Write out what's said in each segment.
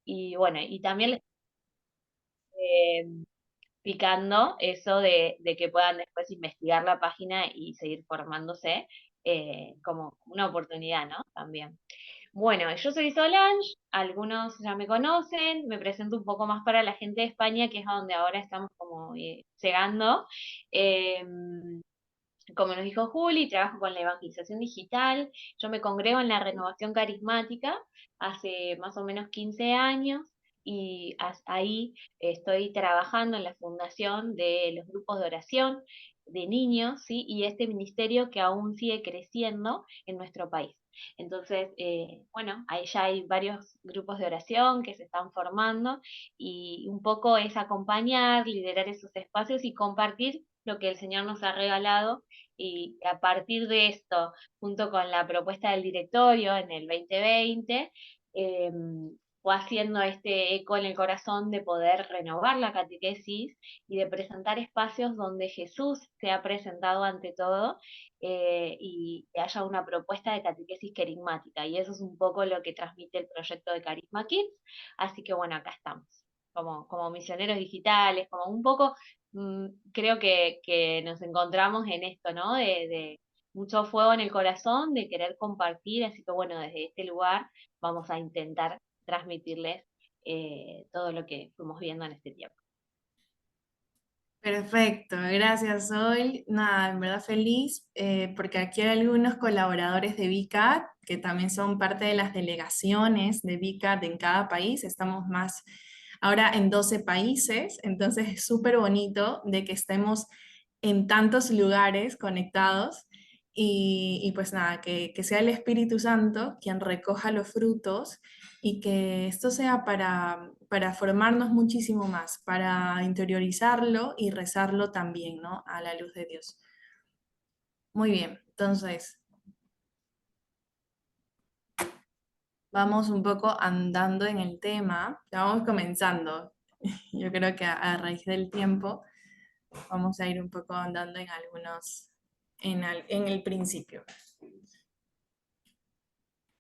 Y bueno, y también eh, picando eso de que puedan después investigar la página y seguir formándose como una oportunidad, ¿no? También. Bueno, yo soy Solange, algunos ya me conocen, me presento un poco más para la gente de España, que es a donde ahora estamos como llegando. Como nos dijo Juli, trabajo con la evangelización digital. Yo me congrego en la renovación carismática hace más o menos 15 años y ahí estoy trabajando en la fundación de los grupos de oración de niños, ¿sí? Y este ministerio que aún sigue creciendo en nuestro país. Entonces, bueno, ahí ya hay varios grupos de oración que se están formando y un poco es acompañar, liderar esos espacios y compartir lo que el Señor nos ha regalado y a partir de esto, junto con la propuesta del directorio en el 2020, eh, fue haciendo este eco en el corazón de poder renovar la catequesis y de presentar espacios donde Jesús se ha presentado ante todo y que haya una propuesta de catequesis querigmática. Y eso es un poco lo que transmite el proyecto de Carisma Kids. Así que bueno, acá estamos, como misioneros digitales, como un poco creo que nos encontramos en esto, ¿no? De mucho fuego en el corazón, de querer compartir, así que bueno, desde este lugar vamos a intentar transmitirles todo lo que fuimos viendo en este tiempo. Perfecto, gracias Sol. Nada, en verdad feliz porque aquí hay algunos colaboradores de VCAT que también son parte de las delegaciones de VCAT en cada país. Estamos más ahora en 12 países, entonces es súper bonito de que estemos en tantos lugares conectados y pues nada, que sea el Espíritu Santo quien recoja los frutos y que esto sea para formarnos muchísimo más, para interiorizarlo y rezarlo también, ¿no? A la luz de Dios. Muy bien, entonces vamos un poco andando en el tema, ya vamos comenzando. Yo creo que a raíz del tiempo vamos a ir un poco andando en algunos, en el principio.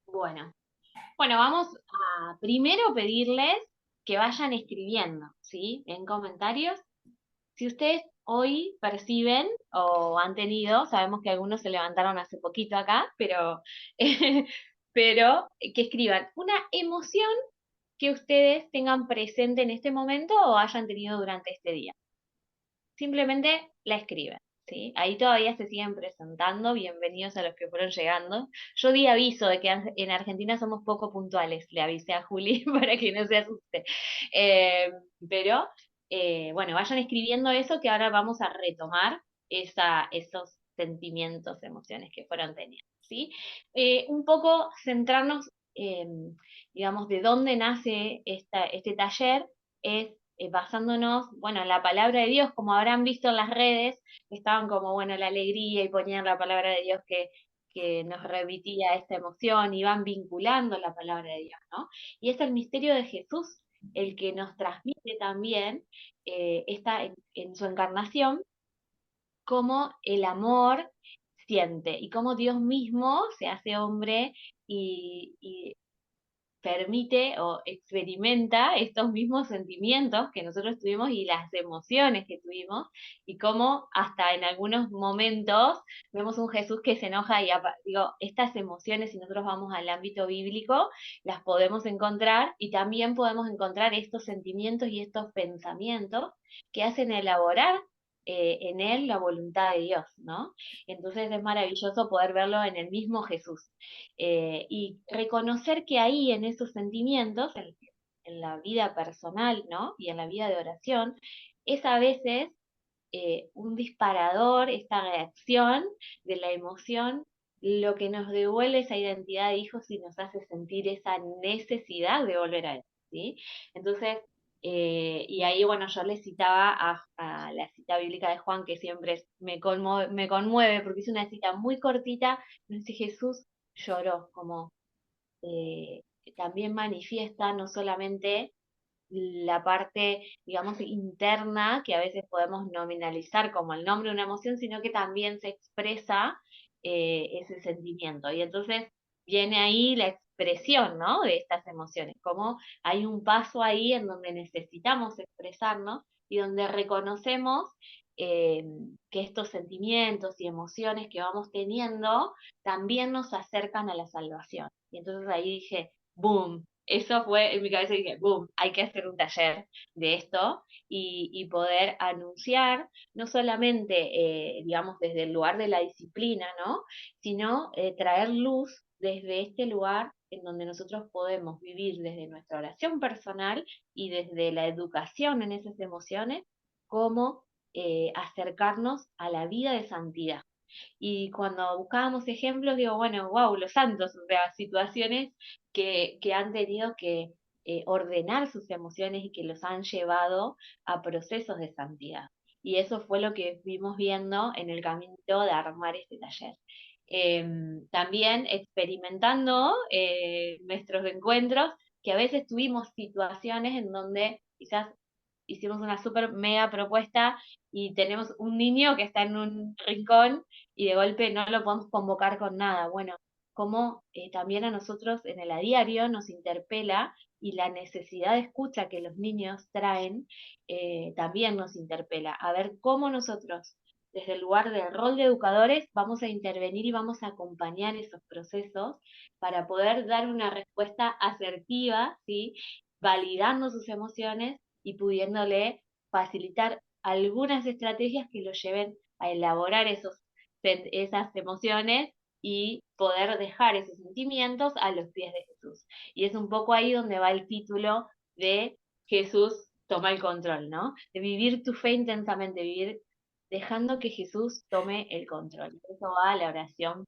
Bueno, bueno, vamos a primero pedirles que vayan escribiendo, ¿sí? En comentarios. Si ustedes hoy perciben o han tenido, sabemos que algunos se levantaron hace poquito acá, pero, pero que escriban una emoción que ustedes tengan presente en este momento o hayan tenido durante este día. Simplemente la escriben, ¿sí? Ahí todavía se siguen presentando, bienvenidos a los que fueron llegando. Yo di aviso de que en Argentina somos poco puntuales, le avisé a Juli para que no se asuste. Eh, pero, bueno, vayan escribiendo eso que ahora vamos a retomar esos sentimientos, emociones que fueron teniendo, ¿sí? Un poco centrarnos, digamos, de dónde nace este taller, es basándonos, bueno, en la palabra de Dios, como habrán visto en las redes, estaban como, bueno, la alegría y ponían la palabra de Dios que nos remitía esta emoción, y van vinculando la palabra de Dios, ¿no? Y es el misterio de Jesús el que nos transmite también en su encarnación cómo el amor siente y cómo Dios mismo se hace hombre y permite o experimenta estos mismos sentimientos que nosotros tuvimos y las emociones que tuvimos, y cómo hasta en algunos momentos vemos un Jesús que se enoja y digo, estas emociones, si nosotros vamos al ámbito bíblico, las podemos encontrar y también podemos encontrar estos sentimientos y estos pensamientos que hacen elaborar en él la voluntad de Dios, ¿no? Entonces es maravilloso poder verlo en el mismo Jesús y reconocer que ahí en esos sentimientos, en la vida personal, ¿no? Y en la vida de oración, es a veces un disparador, esta reacción de la emoción, lo que nos devuelve esa identidad de hijos y nos hace sentir esa necesidad de volver a él, ¿sí? Entonces, y ahí, bueno, yo le citaba a la cita bíblica de Juan, que siempre me conmueve, porque es una cita muy cortita, dice Jesús lloró, como eh, también manifiesta no solamente la parte, digamos, interna, que a veces podemos nominalizar como el nombre de una emoción, sino que también se expresa ese sentimiento. Y entonces viene ahí expresión, ¿no? De estas emociones, como hay un paso ahí en donde necesitamos expresarnos y donde reconocemos eh, que estos sentimientos y emociones que vamos teniendo también nos acercan a la salvación. Y entonces ahí dije, boom, eso fue en mi cabeza, dije, boom, hay que hacer un taller de esto y poder anunciar, no solamente, digamos, desde el lugar de la disciplina, ¿no? Sino traer luz desde este lugar en donde nosotros podemos vivir desde nuestra oración personal y desde la educación en esas emociones, cómo acercarnos a la vida de santidad. Y cuando buscábamos ejemplos, digo, bueno, wow, los santos, o sea, situaciones que han tenido que ordenar sus emociones y que los han llevado a procesos de santidad. Y eso fue lo que vimos viendo en el camino de armar este taller. También experimentando nuestros encuentros, que a veces tuvimos situaciones en donde quizás hicimos una super mega propuesta y tenemos un niño que está en un rincón y de golpe no lo podemos convocar con nada. Bueno, como también a nosotros en el a diario nos interpela y la necesidad de escucha que los niños traen también nos interpela. A ver cómo nosotros, desde el lugar del rol de educadores, vamos a intervenir y vamos a acompañar esos procesos para poder dar una respuesta asertiva, ¿sí? Validando sus emociones y pudiéndole facilitar algunas estrategias que lo lleven a elaborar esas emociones y poder dejar esos sentimientos a los pies de Jesús. Y es un poco ahí donde va el título de Jesús toma el control, ¿no? De vivir tu fe intensamente, vivir dejando que Jesús tome el control. Eso va a la oración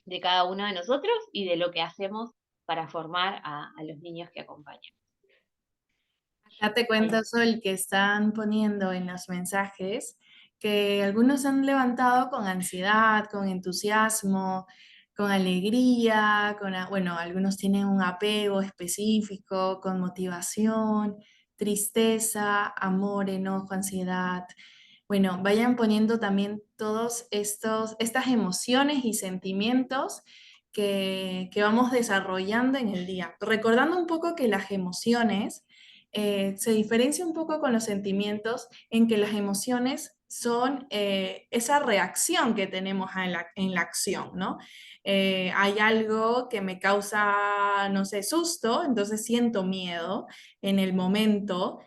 de cada uno de nosotros y de lo que hacemos para formar a los niños que acompañan. Ya te cuento, Ahí. Sol, que están poniendo en los mensajes que algunos han levantado con ansiedad, con entusiasmo, con alegría, bueno, algunos tienen un apego específico, con motivación, tristeza, amor, enojo, ansiedad. Bueno, vayan poniendo también estas emociones y sentimientos que vamos desarrollando en el día. Recordando un poco que las emociones se diferencia un poco con los sentimientos en que las emociones son esa reacción que tenemos en la acción, ¿no? Hay algo que me causa, no sé, susto, entonces siento miedo en el momento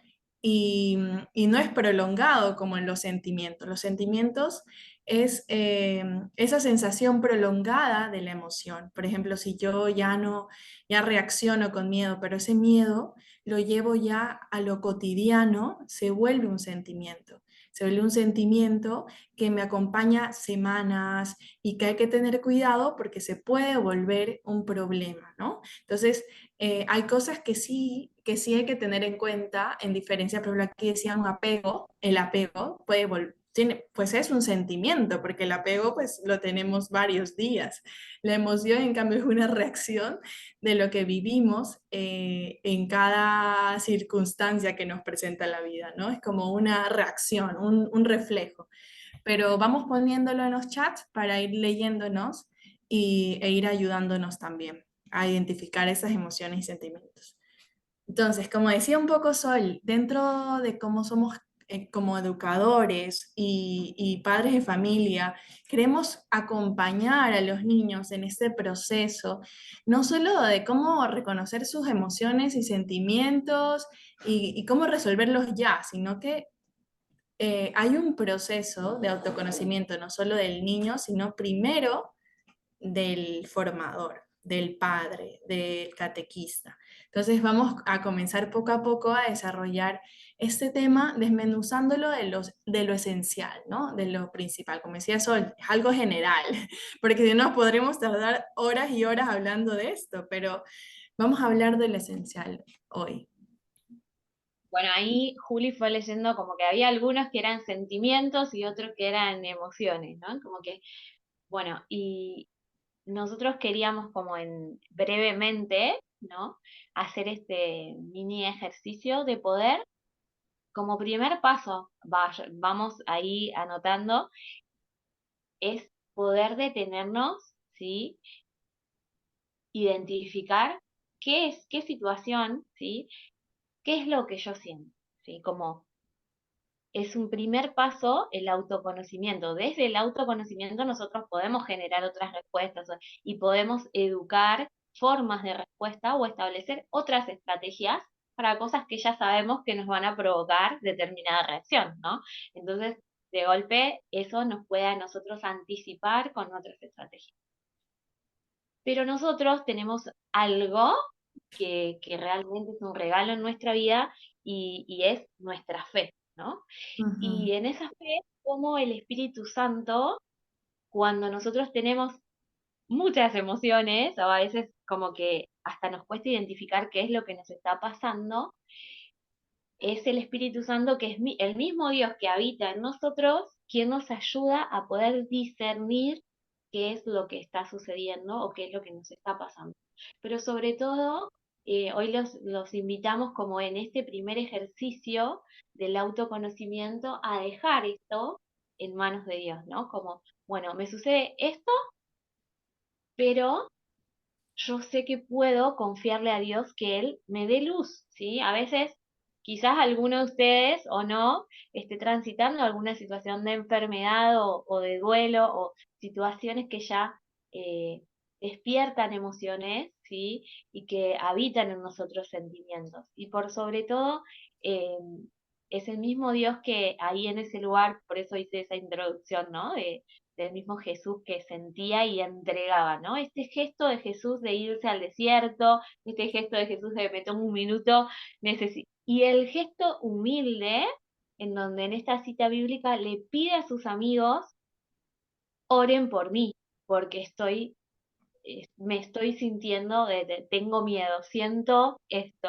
y, y no es prolongado como en los sentimientos. Los sentimientos es esa sensación prolongada de la emoción. Por ejemplo, si yo ya reacciono con miedo, pero ese miedo lo llevo ya a lo cotidiano, se vuelve un sentimiento. Se vuelve un sentimiento que me acompaña semanas y que hay que tener cuidado porque se puede volver un problema, ¿no? Entonces, hay cosas que sí hay que tener en cuenta, en diferencia, por ejemplo, aquí decían un apego, el apego pues es un sentimiento, porque el apego pues lo tenemos varios días. La emoción, en cambio, es una reacción de lo que vivimos en cada circunstancia que nos presenta la vida, ¿no? Es como una reacción, un reflejo. Pero vamos poniéndolo en los chats para ir leyéndonos e ir ayudándonos también a identificar esas emociones y sentimientos. Entonces, como decía un poco Sol, dentro de cómo somos como educadores y padres de familia, queremos acompañar a los niños en este proceso, no solo de cómo reconocer sus emociones y sentimientos y cómo resolverlos ya, sino que hay un proceso de autoconocimiento, no solo del niño, sino primero del formador, del padre, del catequista. Entonces vamos a comenzar poco a poco a desarrollar este tema desmenuzándolo de lo esencial, ¿no? De lo principal. Como decía Sol, es algo general, porque si no podremos tardar horas y horas hablando de esto, pero vamos a hablar de lo esencial hoy. Bueno, ahí Juli fue leyendo como que había algunos que eran sentimientos y otros que eran emociones, ¿no? Como que, bueno, y nosotros queríamos como en brevemente, ¿no? Hacer este mini ejercicio de poder, como primer paso, vamos ahí anotando, es poder detenernos, ¿sí? identificar qué situación, ¿sí? ¿Qué es lo que yo siento? ¿Sí? Como es un primer paso el autoconocimiento. Desde el autoconocimiento nosotros podemos generar otras respuestas y podemos educar formas de respuesta o establecer otras estrategias para cosas que ya sabemos que nos van a provocar determinada reacción, ¿no? Entonces, de golpe, eso nos puede a nosotros anticipar con otras estrategias. Pero nosotros tenemos algo que realmente es un regalo en nuestra vida y es nuestra fe, ¿no? Ujú, Y en esa fe, como el Espíritu Santo, cuando nosotros tenemos muchas emociones, o a veces como que hasta nos cuesta identificar qué es lo que nos está pasando, es el Espíritu Santo que es el mismo Dios que habita en nosotros, quien nos ayuda a poder discernir qué es lo que está sucediendo o qué es lo que nos está pasando. Pero sobre todo, hoy los invitamos como en este primer ejercicio del autoconocimiento a dejar esto en manos de Dios, ¿no? Como, bueno, me sucede esto, pero yo sé que puedo confiarle a Dios que Él me dé luz, ¿sí? A veces, quizás alguno de ustedes o no esté transitando alguna situación de enfermedad o de duelo o situaciones que ya eh, despiertan emociones, ¿sí? Y que habitan en nosotros sentimientos. Y por sobre todo, eh, es el mismo Dios que ahí en ese lugar, por eso hice esa introducción, ¿no? Del mismo Jesús que sentía y entregaba, ¿no? Este gesto de Jesús de irse al desierto, este gesto de Jesús de me tomo un minuto, y el gesto humilde, en donde en esta cita bíblica le pide a sus amigos, oren por mí, porque me estoy sintiendo, tengo miedo, siento esto.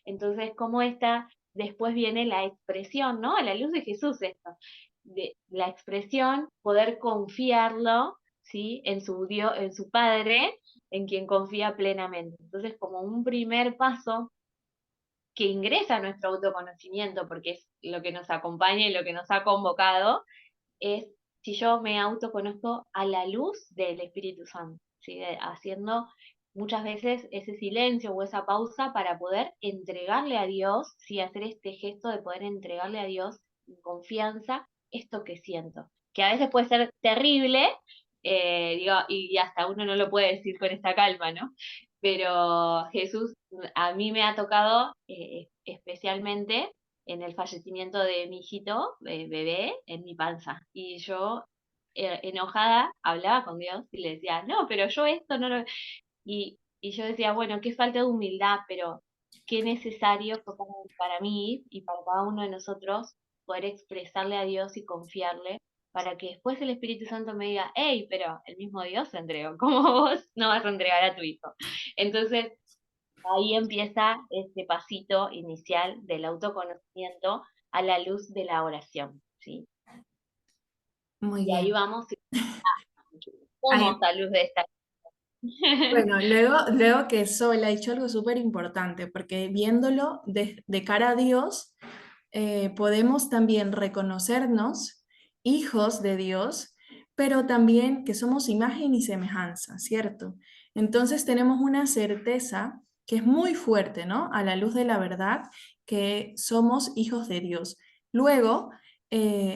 Entonces, como esta, después viene la expresión, ¿no? A la luz de Jesús esto, de la expresión, poder confiarlo, ¿sí? En su Dios, en su Padre, en quien confía plenamente. Entonces, como un primer paso que ingresa a nuestro autoconocimiento, porque es lo que nos acompaña y lo que nos ha convocado, es si yo me autoconozco a la luz del Espíritu Santo, ¿sí? Haciendo muchas veces ese silencio o esa pausa para poder entregarle a Dios, ¿sí? Hacer este gesto de poder entregarle a Dios en confianza esto que siento, que a veces puede ser terrible, digo, y hasta uno no lo puede decir con esta calma, ¿no? Pero Jesús a mí me ha tocado especialmente en el fallecimiento de mi hijito, bebé, en mi panza. Y yo, enojada, hablaba con Dios y le decía, no, pero yo esto no lo... Y yo decía, bueno, qué falta de humildad, pero qué necesario fue para mí y para cada uno de nosotros poder expresarle a Dios y confiarle para que después el Espíritu Santo me diga, hey, pero el mismo Dios se entregó, ¿cómo vos no vas a entregar a tu hijo? Entonces, ahí empieza este pasito inicial del autoconocimiento a la luz de la oración, ¿sí? muy Y ahí bien. vamos, Ahí, somos a luz de esta. bueno, luego que Sol ha dicho algo súper importante, porque viéndolo de cara a Dios, podemos también reconocernos hijos de Dios, pero también que somos imagen y semejanza, ¿cierto? Entonces tenemos una certeza que es muy fuerte, ¿no? A la luz de la verdad, que somos hijos de Dios. Luego,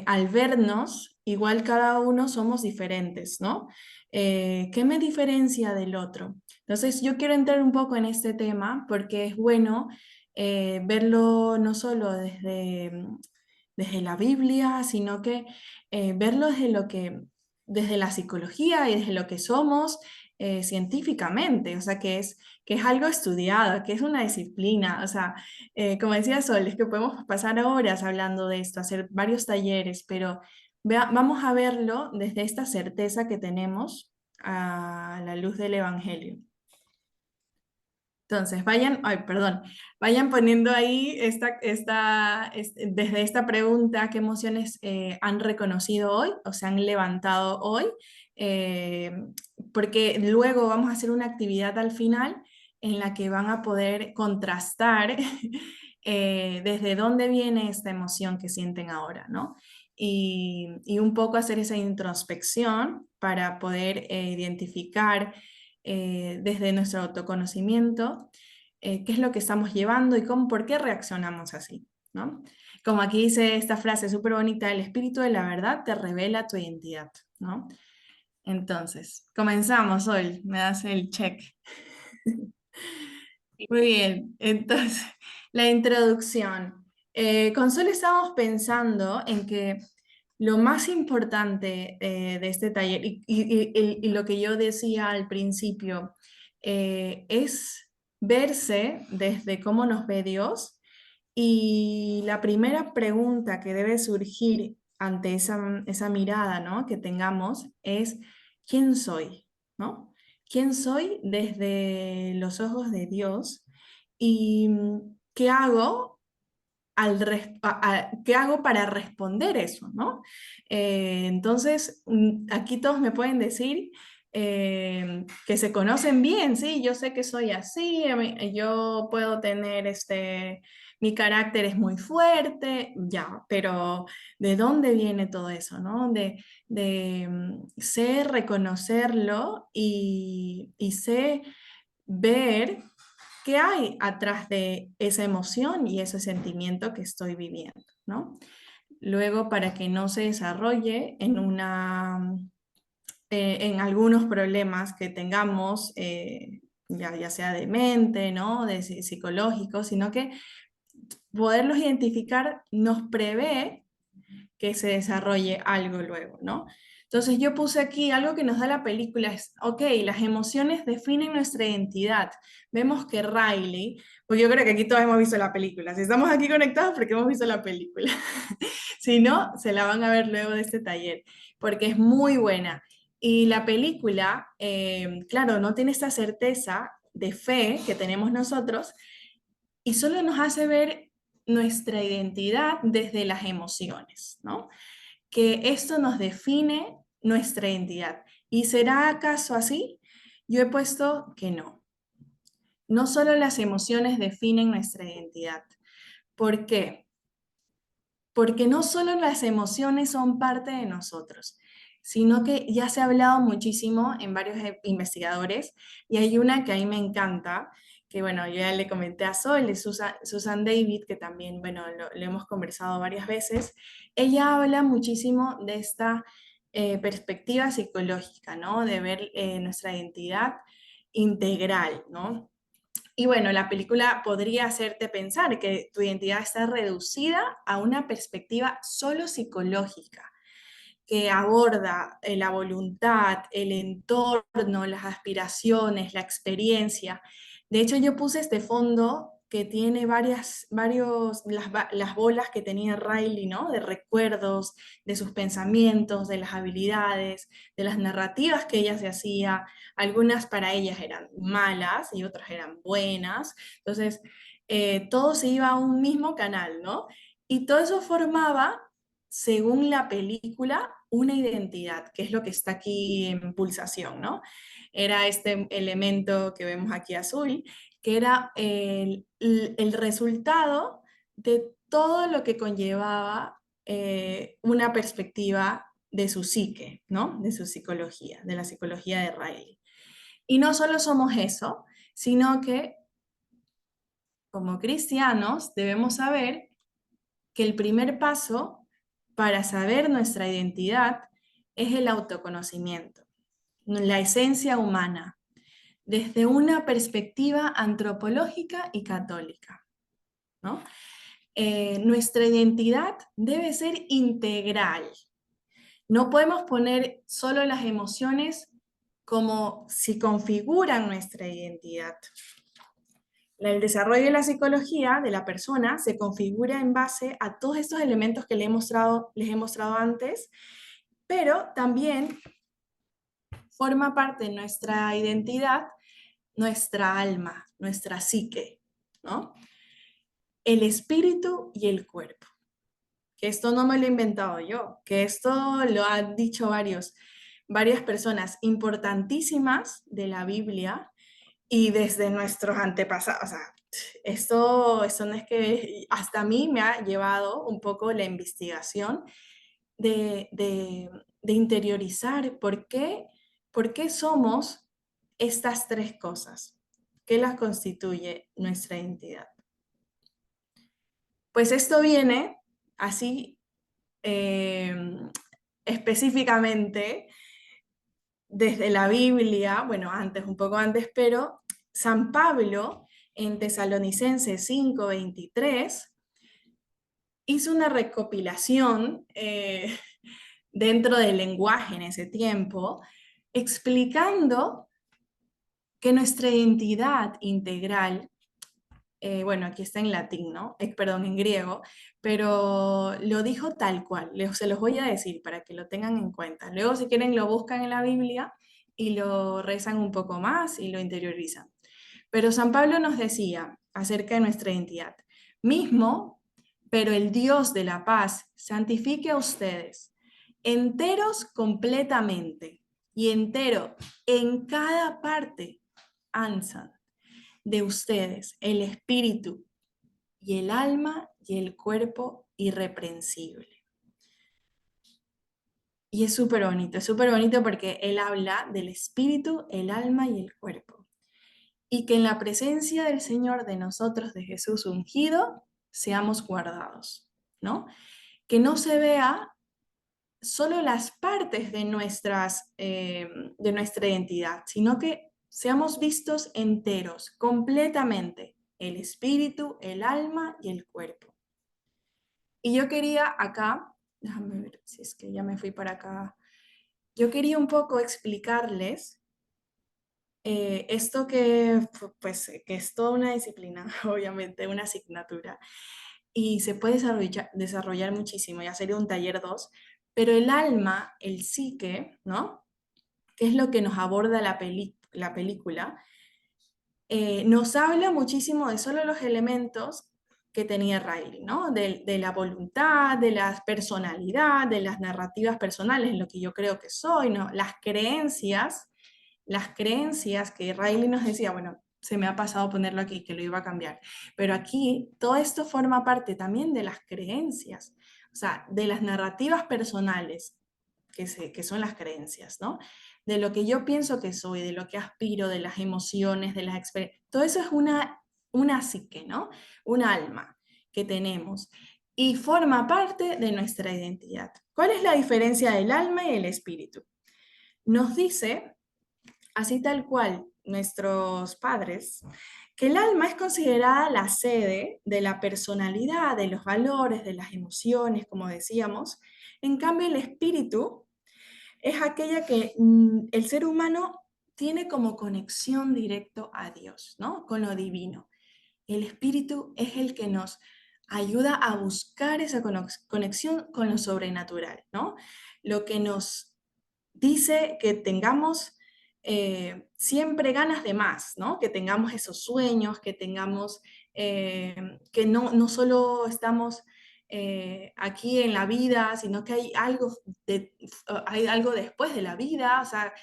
al vernos, igual cada uno somos diferentes, ¿no? ¿Qué me diferencia del otro? Entonces, yo quiero entrar un poco en este tema porque es bueno verlo no solo desde la Biblia, sino que verlo desde la psicología y desde lo que somos científicamente, o sea, que es algo estudiado, que es una disciplina, o sea, como decía Sol, es que podemos pasar horas hablando de esto, hacer varios talleres, pero vamos a verlo desde esta certeza que tenemos a la luz del Evangelio. Entonces, vayan poniendo ahí desde esta pregunta qué emociones han reconocido hoy o se han levantado hoy, eh, porque luego vamos a hacer una actividad al final en la que van a poder contrastar desde dónde viene esta emoción que sienten ahora, ¿no? Y un poco hacer esa introspección para poder identificar desde nuestro autoconocimiento, qué es lo que estamos llevando y cómo, por qué reaccionamos así, ¿no? Como aquí dice esta frase súper bonita, el espíritu de la verdad te revela tu identidad, ¿no? Entonces, comenzamos hoy, me das el check. Muy bien, entonces, la introducción. Con Sol estamos pensando en que lo más importante de este taller, y lo que yo decía al principio, es verse desde cómo nos ve Dios. Y la primera pregunta que debe surgir ante esa mirada, ¿no?, que tengamos es, ¿quién soy? ¿No? ¿Quién soy desde los ojos de Dios? ¿Y qué hago qué hago para responder eso, ¿no? Entonces, aquí todos me pueden decir que se conocen bien, sí, yo sé que soy así, yo puedo tener mi carácter es muy fuerte, ya, pero ¿de dónde viene todo eso, no? Sé reconocerlo y sé ver qué hay atrás de esa emoción y ese sentimiento que estoy viviendo, ¿no? Luego, para que no se desarrolle en algunos problemas que tengamos, ya sea de mente, ¿no?, de psicológico, sino que poderlos identificar nos prevé que se desarrolle algo luego, ¿no? Entonces yo puse aquí algo que nos da la película, es, ok, las emociones definen nuestra identidad. Vemos que Riley, pues yo creo que aquí todos hemos visto la película, si estamos aquí conectados porque hemos visto la película, si no, se la van a ver luego de este taller, porque es muy buena. Y la película, claro, no tiene esta certeza de fe que tenemos nosotros y solo nos hace ver nuestra identidad desde las emociones, ¿no? Que esto nos define nuestra identidad. ¿Y será acaso así? Yo he puesto que no. No solo las emociones definen nuestra identidad. ¿Por qué? Porque no solo las emociones son parte de nosotros, sino que ya se ha hablado muchísimo en varios investigadores y hay una que a mí me encanta, que bueno, yo ya le comenté a Sol, es Susan David, que también, bueno, lo hemos conversado varias veces. Ella habla muchísimo de esta perspectiva psicológica, ¿no? De ver nuestra identidad integral, ¿no? Y bueno, la película podría hacerte pensar que tu identidad está reducida a una perspectiva solo psicológica, que aborda la voluntad, el entorno, las aspiraciones, la experiencia. De hecho, yo puse este fondo que tiene las bolas que tenía Riley, ¿no? De recuerdos, de sus pensamientos, de las habilidades, de las narrativas que ella se hacía. Algunas para ellas eran malas y otras eran buenas. Entonces, todo se iba a un mismo canal, ¿no? Y todo eso formaba, según la película, una identidad, que es lo que está aquí en pulsación, ¿no? Era este elemento que vemos aquí azul, que era el resultado de todo lo que conllevaba una perspectiva de su psique, ¿no? De su psicología, de la psicología de Riley. Y no solo somos eso, sino que como cristianos debemos saber que el primer paso para saber nuestra identidad es el autoconocimiento, la esencia humana, desde una perspectiva antropológica y católica, ¿no? Nuestra identidad debe ser integral. No podemos poner solo las emociones como si configuran nuestra identidad. El desarrollo de la psicología de la persona se configura en base a todos estos elementos que les he mostrado antes, pero también forma parte de nuestra identidad, nuestra alma, nuestra psique, ¿no? El espíritu y el cuerpo. Que esto no me lo he inventado yo, que esto lo han dicho varias personas importantísimas de la Biblia y desde nuestros antepasados. O sea, esto no es que hasta a mí me ha llevado un poco la investigación de interiorizar por qué somos estas tres cosas. ¿Qué las constituye nuestra identidad? Pues esto viene así eh, específicamente desde la Biblia, bueno, antes, un poco antes, pero San Pablo en Tesalonicenses 5:23 hizo una recopilación dentro del lenguaje en ese tiempo, explicando que nuestra identidad integral, bueno, aquí está en latín, ¿no? Perdón, en griego, pero lo dijo tal cual. Se los voy a decir para que lo tengan en cuenta. Luego, si quieren, lo buscan en la Biblia y lo rezan un poco más y lo interiorizan. Pero San Pablo nos decía acerca de nuestra identidad, mismo, pero el Dios de la paz santifique a ustedes, enteros completamente y entero en cada parte, ansan de ustedes el espíritu y el alma y el cuerpo irreprensible. Y es súper bonito porque él habla del espíritu, el alma y el cuerpo. Y que en la presencia del Señor de nosotros, de Jesús ungido, seamos guardados, ¿no? Que no se vea solo las partes de nuestra identidad, sino que seamos vistos enteros, completamente, el espíritu, el alma y el cuerpo. Y yo quería acá, déjame ver si es que ya me fui para acá, yo quería un poco explicarles esto que, pues, que es toda una disciplina, obviamente, una asignatura, y se puede desarrollar muchísimo, ya sería un taller 2, pero el alma, el psique, ¿no? Que es lo que nos aborda la película, nos habla muchísimo de solo los elementos que tenía Riley, ¿no? De la voluntad, de la personalidad, de las narrativas personales, en lo que yo creo que soy, ¿no? Las creencias que Riley nos decía, bueno, se me ha pasado ponerlo aquí, que lo iba a cambiar, pero aquí todo esto forma parte también de las creencias, o sea, de las narrativas personales, que son las creencias, ¿no? De lo que yo pienso que soy, de lo que aspiro, de las emociones, de las experiencias. Todo eso es una psique, ¿no? Un alma que tenemos y forma parte de nuestra identidad. ¿Cuál es la diferencia del alma y el espíritu? Nos dice, así tal cual, nuestros padres, que el alma es considerada la sede de la personalidad, de los valores, de las emociones, como decíamos. En cambio, el espíritu es aquella que el ser humano tiene como conexión directo a Dios, ¿no? Con lo divino. El espíritu es el que nos ayuda a buscar esa conexión con lo sobrenatural, ¿no? Lo que nos dice que tengamos siempre ganas de más, ¿no? Que tengamos esos sueños, que tengamos, que no solo estamos aquí en la vida, sino que hay algo después de la vida, o sea,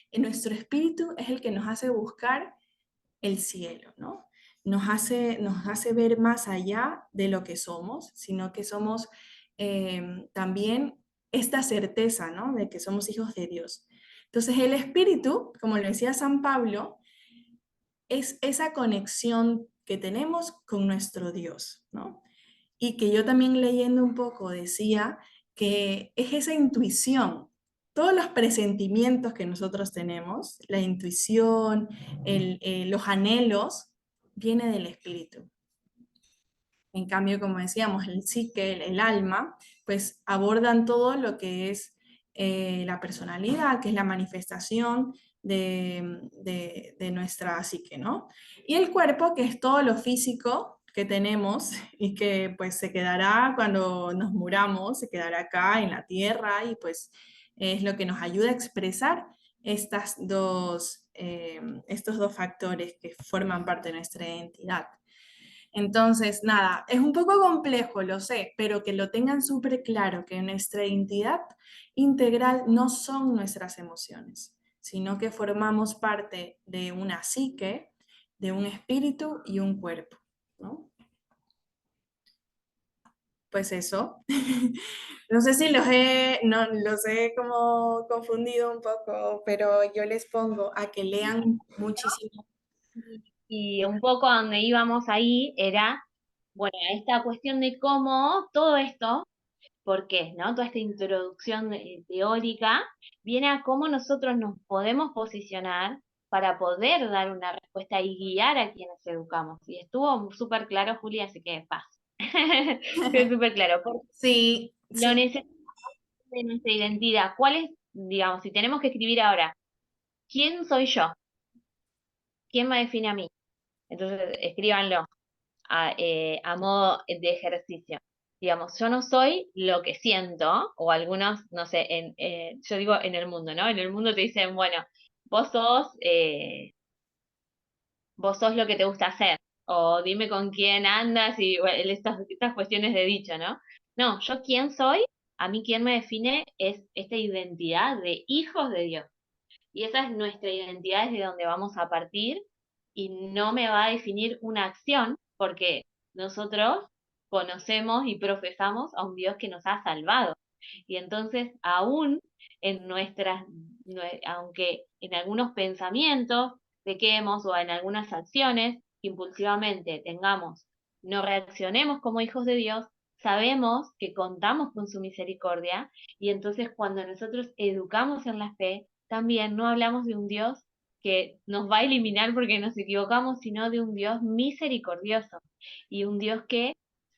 en nuestro espíritu es el que nos hace buscar el cielo, ¿no? Nos hace ver más allá de lo que somos, sino que somos también esta certeza, ¿no? De que somos hijos de Dios. Entonces el espíritu, como lo decía San Pablo, es esa conexión que tenemos con nuestro Dios, ¿no? Y que yo también leyendo un poco decía que es esa intuición, todos los presentimientos que nosotros tenemos, la intuición, los anhelos, viene del espíritu. En cambio, como decíamos, el psique, el alma, pues abordan todo lo que es la personalidad, que es la manifestación de nuestra psique, ¿no? Y el cuerpo, que es todo lo físico que tenemos y que pues se quedará cuando nos muramos, se quedará acá en la tierra y pues es lo que nos ayuda a expresar estos dos factores que forman parte de nuestra identidad. Entonces, nada, es un poco complejo, lo sé, pero que lo tengan súper claro, que nuestra identidad integral no son nuestras emociones, sino que formamos parte de una psique, de un espíritu y un cuerpo, ¿no? pues eso. No sé si no, los he como confundido un poco, pero yo les pongo a que lean muchísimo. Y un poco a donde íbamos ahí era, bueno, esta cuestión de cómo todo esto, ¿por qué? ¿No? Toda esta introducción teórica viene a cómo nosotros nos podemos posicionar para poder dar una respuesta y guiar a quienes educamos. Y estuvo súper claro, Julia, así que paz. Estuvo súper claro. Porque Sí, lo sí, necesitamos de nuestra identidad. ¿Cuál es, digamos, si tenemos que escribir ahora, quién soy yo? ¿Quién me define a mí? Entonces, escríbanlo a modo de ejercicio. Digamos, yo no soy lo que siento, o algunos, no sé, yo digo en el mundo, ¿no? En el mundo te dicen, bueno, vos sos, vos sos lo que te gusta hacer, o dime con quién andas y bueno, estas cuestiones de dicho, ¿no? No, yo quién soy, a mí quién me define es esta identidad de hijos de Dios. Y esa es nuestra identidad, es de donde vamos a partir y no me va a definir una acción porque nosotros conocemos y profesamos a un Dios que nos ha salvado. Y entonces, aún en aunque en algunos pensamientos pequemos o en algunas acciones impulsivamente no reaccionemos como hijos de Dios, sabemos que contamos con su misericordia y entonces cuando nosotros educamos en la fe, también no hablamos de un Dios que nos va a eliminar porque nos equivocamos, sino de un Dios misericordioso y un Dios que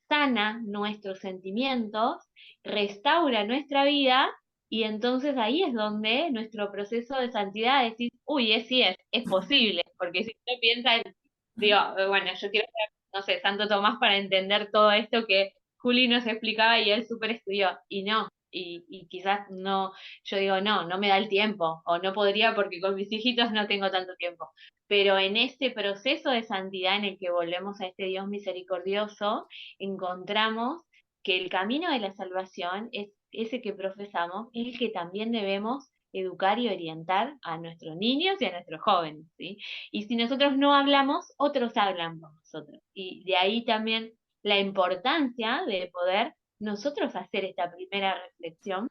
sana nuestros sentimientos, restaura nuestra vida y entonces ahí es donde nuestro proceso de santidad decís, uy, es posible, porque si uno piensa, digo, bueno, yo quiero ser, no sé, Santo Tomás para entender todo esto que Juli nos explicaba y él súper estudió, y no, y quizás no, yo digo, no, no me da el tiempo, o no podría porque con mis hijitos no tengo tanto tiempo. Pero en este proceso de santidad en el que volvemos a este Dios misericordioso, encontramos que el camino de la salvación es ese que profesamos, es el que también debemos educar y orientar a nuestros niños y a nuestros jóvenes, ¿sí? Y si nosotros no hablamos, otros hablan por nosotros. Y de ahí también la importancia de poder nosotros hacer esta primera reflexión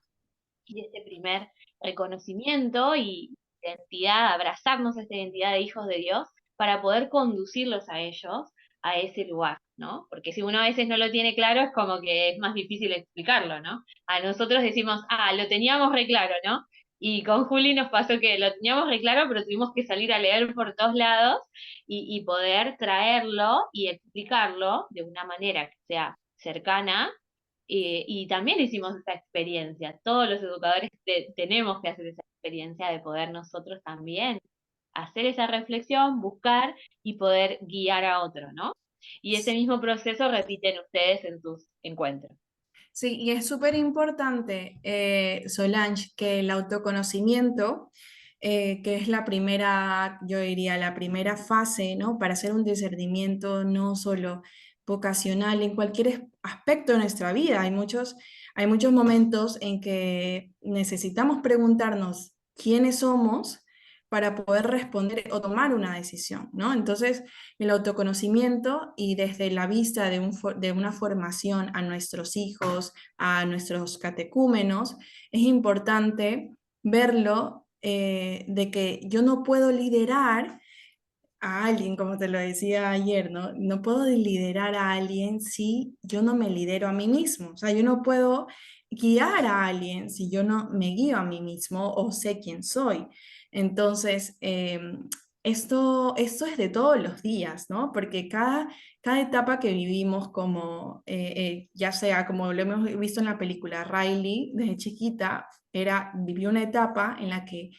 y este primer reconocimiento y identidad, abrazarnos a esta identidad de hijos de Dios para poder conducirlos a ellos a ese lugar, ¿no? Porque si uno a veces no lo tiene claro, es como que es más difícil explicarlo, ¿no? A nosotros decimos, lo teníamos re claro, ¿no? Y con Juli nos pasó que lo teníamos re claro, pero tuvimos que salir a leer por todos lados y poder traerlo y explicarlo de una manera que sea cercana y también hicimos esa experiencia. Todos los educadores tenemos que hacer esa experiencia de poder nosotros también hacer esa reflexión, buscar y poder guiar a otro, ¿no? Y ese mismo proceso repiten ustedes en sus encuentros. sí, y es súper importante, Solange, que el autoconocimiento, que es la primera, yo diría, la primera fase, ¿no? Para hacer un discernimiento no solo vocacional, en cualquier aspecto de nuestra vida. Hay muchos momentos en que necesitamos preguntarnos quiénes somos para poder responder o tomar una decisión, ¿no? Entonces, el autoconocimiento y desde la vista de una formación a nuestros hijos, a nuestros catecúmenos, es importante verlo de que yo no puedo liderar a alguien, como te lo decía ayer, ¿no? No puedo liderar a alguien si yo no me lidero a mí mismo. O sea, yo no puedo guiar a alguien si yo no me guío a mí mismo o sé quién soy. Entonces, esto es de todos los días, ¿no? Porque cada etapa que vivimos como, ya sea como lo hemos visto en la película, Riley, desde chiquita, vivió una etapa en la que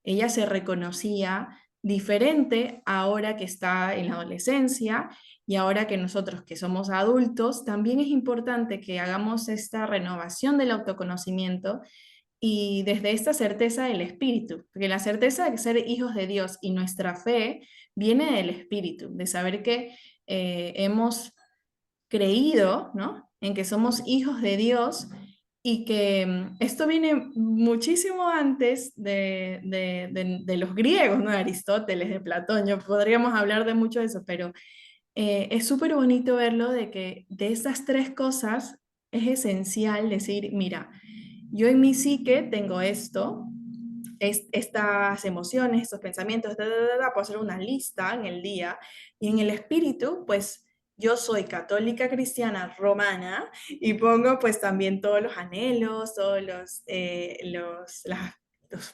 ella se reconocía diferente ahora que está en la adolescencia y ahora que nosotros que somos adultos, también es importante que hagamos esta renovación del autoconocimiento y desde esta certeza del espíritu, porque la certeza de ser hijos de Dios y nuestra fe viene del espíritu, de saber que hemos creído, ¿no? En que somos hijos de Dios y que esto viene muchísimo antes de los griegos, ¿no? De Aristóteles, de Platón. Yo podríamos hablar de mucho de eso, pero es súper bonito verlo de que de estas tres cosas es esencial decir, mira, yo en mi psique tengo esto, estas emociones, estos pensamientos, puedo hacer una lista en el día, y en el espíritu, pues yo soy católica cristiana romana y pongo pues también todos los anhelos, todos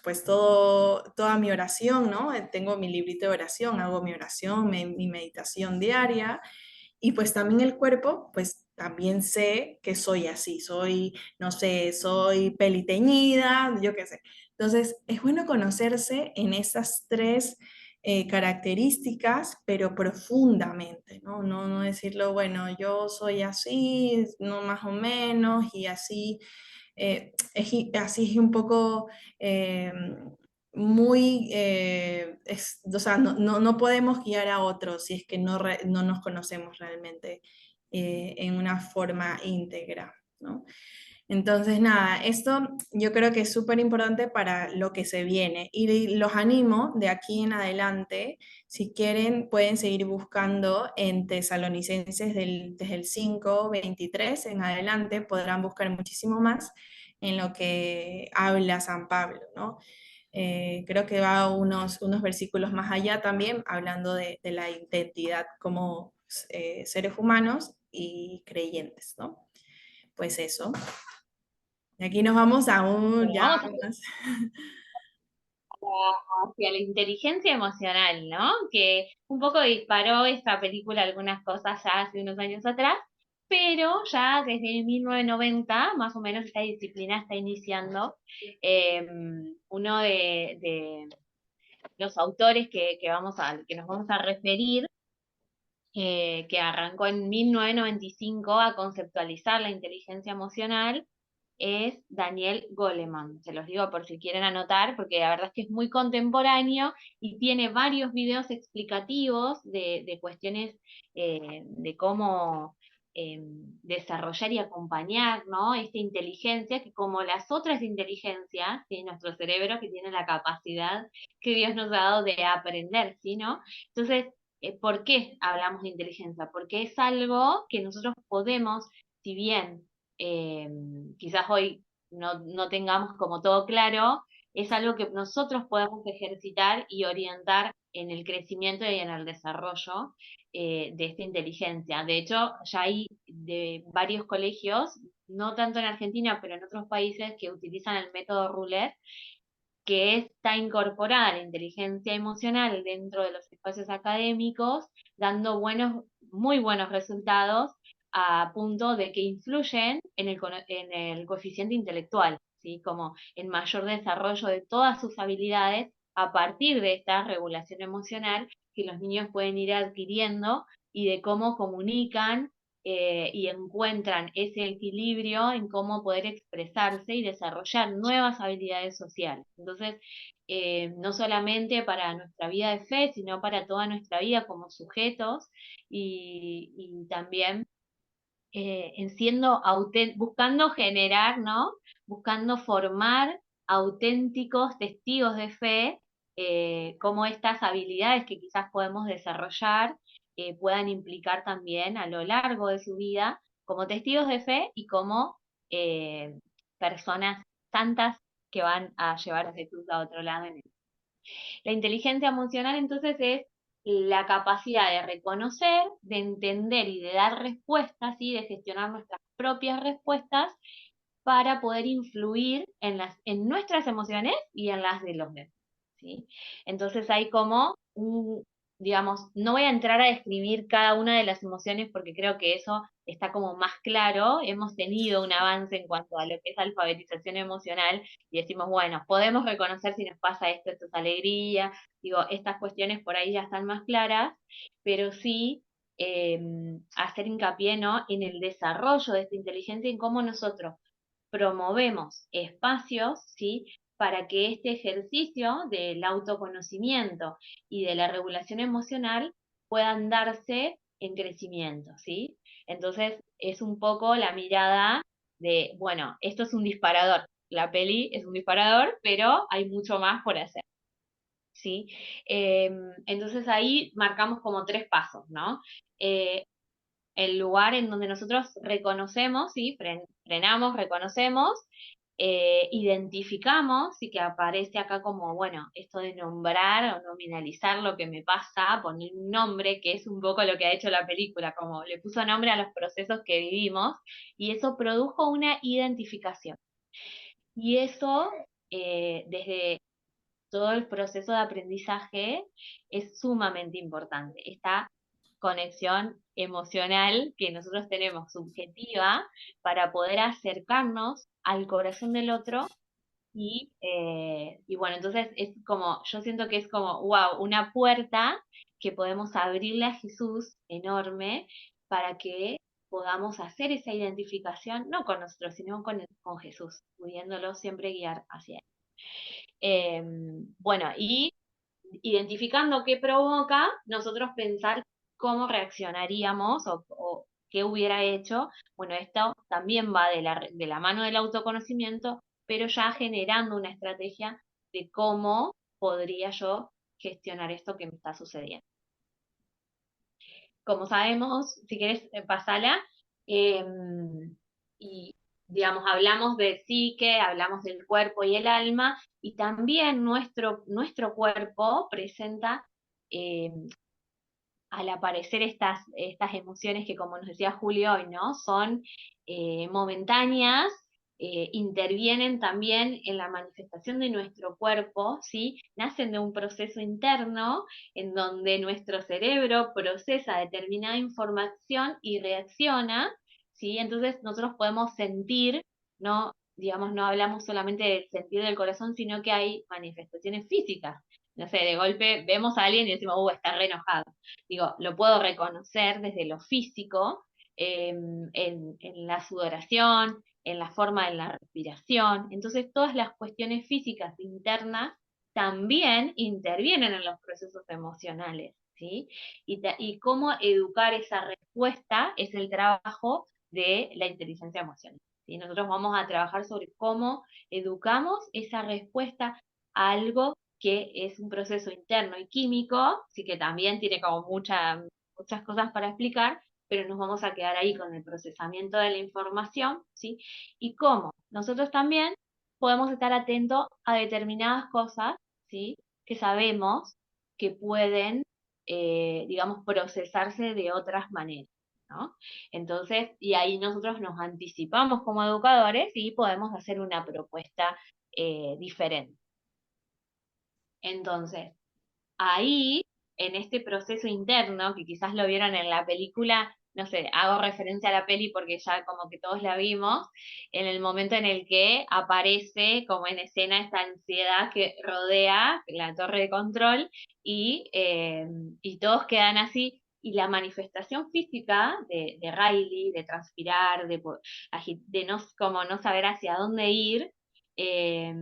pues toda mi oración, ¿no? Tengo mi librito de oración, hago mi oración, mi meditación diaria, y pues también el cuerpo, pues también sé que soy así, soy, no sé, soy peliteñida, yo qué sé. Entonces, es bueno conocerse en esas tres características, pero profundamente, ¿no? No decirlo, bueno, yo soy así, no más o menos, y así, así es un poco eh, o sea, no podemos guiar a otros si es que no nos conocemos realmente en una forma íntegra, ¿no? Entonces, nada, esto yo creo que es súper importante para lo que se viene y los animo de aquí en adelante, si quieren, pueden seguir buscando en Tesalonicenses desde el 5:23 en adelante, podrán buscar muchísimo más en lo que habla San Pablo, ¿no? Creo que va unos versículos más allá también, hablando de la identidad como seres humanos y creyentes, ¿no? Pues eso. Y aquí nos vamos a un Bueno, ya vamos más. hacia la inteligencia emocional, ¿no? Que un poco disparó esta película algunas cosas ya hace unos años atrás, pero ya desde 1990, más o menos, esta disciplina está iniciando. Uno de los autores que nos vamos a referir, que arrancó en 1995 a conceptualizar la inteligencia emocional, es Daniel Goleman. Se los digo por si quieren anotar, porque la verdad es que es muy contemporáneo y tiene varios videos explicativos de cuestiones de cómo desarrollar y acompañar, ¿no? Esta inteligencia que, como las otras inteligencias, ¿sí? Nuestro cerebro, que tiene la capacidad que Dios nos ha dado de aprender, ¿sí? ¿No? Entonces, ¿por qué hablamos de inteligencia? Porque es algo que nosotros podemos, si bien eh, quizás hoy no tengamos como todo claro, es algo que nosotros podemos ejercitar y orientar en el crecimiento y en el desarrollo de esta inteligencia. De hecho, ya hay de varios colegios, no tanto en Argentina, pero en otros países, que utilizan el método Roulette, que está incorporada la inteligencia emocional dentro de los espacios académicos, dando muy buenos resultados, a punto de que influyen en el coeficiente intelectual, ¿sí? Como en mayor desarrollo de todas sus habilidades a partir de esta regulación emocional que los niños pueden ir adquiriendo, y de cómo comunican y encuentran ese equilibrio en cómo poder expresarse y desarrollar nuevas habilidades sociales. Entonces, no solamente para nuestra vida de fe, sino para toda nuestra vida como sujetos, y también buscando generar, ¿no? Buscando formar auténticos testigos de fe, cómo estas habilidades que quizás podemos desarrollar puedan implicar también a lo largo de su vida como testigos de fe y como eh, personas santas que van a llevar a Jesús a otro lado. La inteligencia emocional entonces es la capacidad de reconocer, de entender y de dar respuestas, y de gestionar nuestras propias respuestas para poder influir en nuestras emociones y en las de los demás, ¿sí? Entonces hay como digamos, no voy a entrar a describir cada una de las emociones porque creo que eso está como más claro. Hemos tenido un avance en cuanto a lo que es alfabetización emocional y decimos, bueno, podemos reconocer si nos pasa esto es alegría, digo, estas cuestiones por ahí ya están más claras, pero sí hacer hincapié, ¿no? En el desarrollo de esta inteligencia y en cómo nosotros promovemos espacios, ¿sí? Para que este ejercicio del autoconocimiento y de la regulación emocional puedan darse en crecimiento, ¿sí? Entonces es un poco la mirada de, bueno, esto es un disparador, la peli es un disparador, pero hay mucho más por hacer, ¿sí? Entonces ahí marcamos como tres pasos, ¿no? el lugar en donde nosotros reconocemos, ¿sí? Frenamos, reconocemos, identificamos y que aparece acá como, bueno, esto de nombrar o nominalizar lo que me pasa, poner un nombre, que es un poco lo que ha hecho la película, como le puso nombre a los procesos que vivimos, y eso produjo una identificación. Y eso, desde todo el proceso de aprendizaje, es sumamente importante. Esta conexión emocional que nosotros tenemos, subjetiva, para poder acercarnos al corazón del otro y bueno, entonces es como, yo siento que es como, wow, una puerta que podemos abrirle a Jesús enorme para que podamos hacer esa identificación, no con nosotros, sino con Jesús, pudiéndolo siempre guiar hacia él. Bueno, y identificando qué provoca, nosotros pensar cómo reaccionaríamos o qué hubiera hecho. Bueno, esto también va de la mano del autoconocimiento, pero ya generando una estrategia de cómo podría yo gestionar esto que me está sucediendo. Como sabemos, si querés, pasala, y digamos, hablamos de psique, hablamos del cuerpo y el alma, y también nuestro cuerpo presenta, eh, al aparecer estas emociones que, como nos decía Julio hoy, ¿no? Son momentáneas, intervienen también en la manifestación de nuestro cuerpo, ¿sí? Nacen de un proceso interno en donde nuestro cerebro procesa determinada información y reacciona, ¿sí? Entonces nosotros podemos sentir, no, digamos, no hablamos solamente del sentir del corazón, sino que hay manifestaciones físicas. No sé, de golpe vemos a alguien y decimos, está re enojado. Digo, lo puedo reconocer desde lo físico, en la sudoración, en la forma de la respiración. Entonces, todas las cuestiones físicas internas también intervienen en los procesos emocionales, ¿sí? Y cómo educar esa respuesta es el trabajo de la inteligencia emocional, ¿sí? Nosotros vamos a trabajar sobre cómo educamos esa respuesta a algo que es un proceso interno y químico, sí que también tiene como muchas cosas para explicar, pero nos vamos a quedar ahí con el procesamiento de la información, ¿sí? Y cómo nosotros también podemos estar atentos a determinadas cosas, ¿sí? Que sabemos que pueden, digamos, procesarse de otras maneras, ¿no? Entonces, y ahí nosotros nos anticipamos como educadores y podemos hacer una propuesta diferente. Entonces, ahí, en este proceso interno, que quizás lo vieron en la película, no sé, hago referencia a la peli porque ya como que todos la vimos, en el momento en el que aparece como en escena esta ansiedad que rodea la torre de control y todos quedan así. Y la manifestación física de Riley, de transpirar, de no, como no saber hacia dónde ir, eh,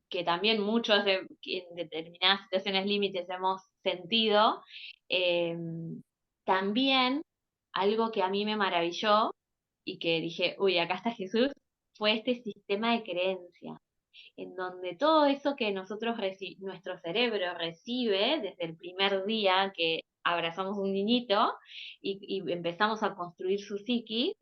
que también muchos en determinadas situaciones límites hemos sentido, eh, también algo que a mí me maravilló y que dije, uy, acá está Jesús, fue este sistema de creencias, en donde todo eso que nuestro cerebro recibe desde el primer día que abrazamos un niñito y empezamos a construir su psiquis,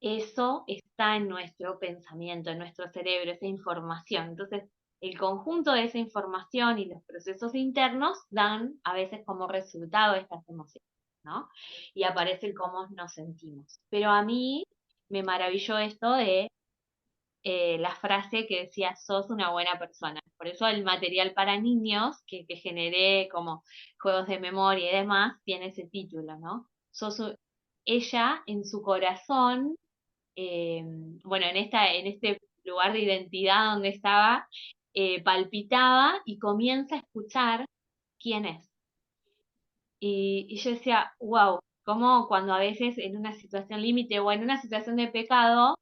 eso está en nuestro pensamiento, en nuestro cerebro, esa información. Entonces, el conjunto de esa información y los procesos internos dan a veces como resultado estas emociones, ¿no? Y aparece el cómo nos sentimos. Pero a mí me maravilló esto de la frase que decía, sos una buena persona. Por eso el material para niños que generé como juegos de memoria y demás tiene ese título, ¿no? Ella en su corazón, eh, bueno, en este lugar de identidad donde estaba, palpitaba y comienza a escuchar quién es. Y yo decía, wow, como cuando a veces en una situación límite o en una situación de pecado,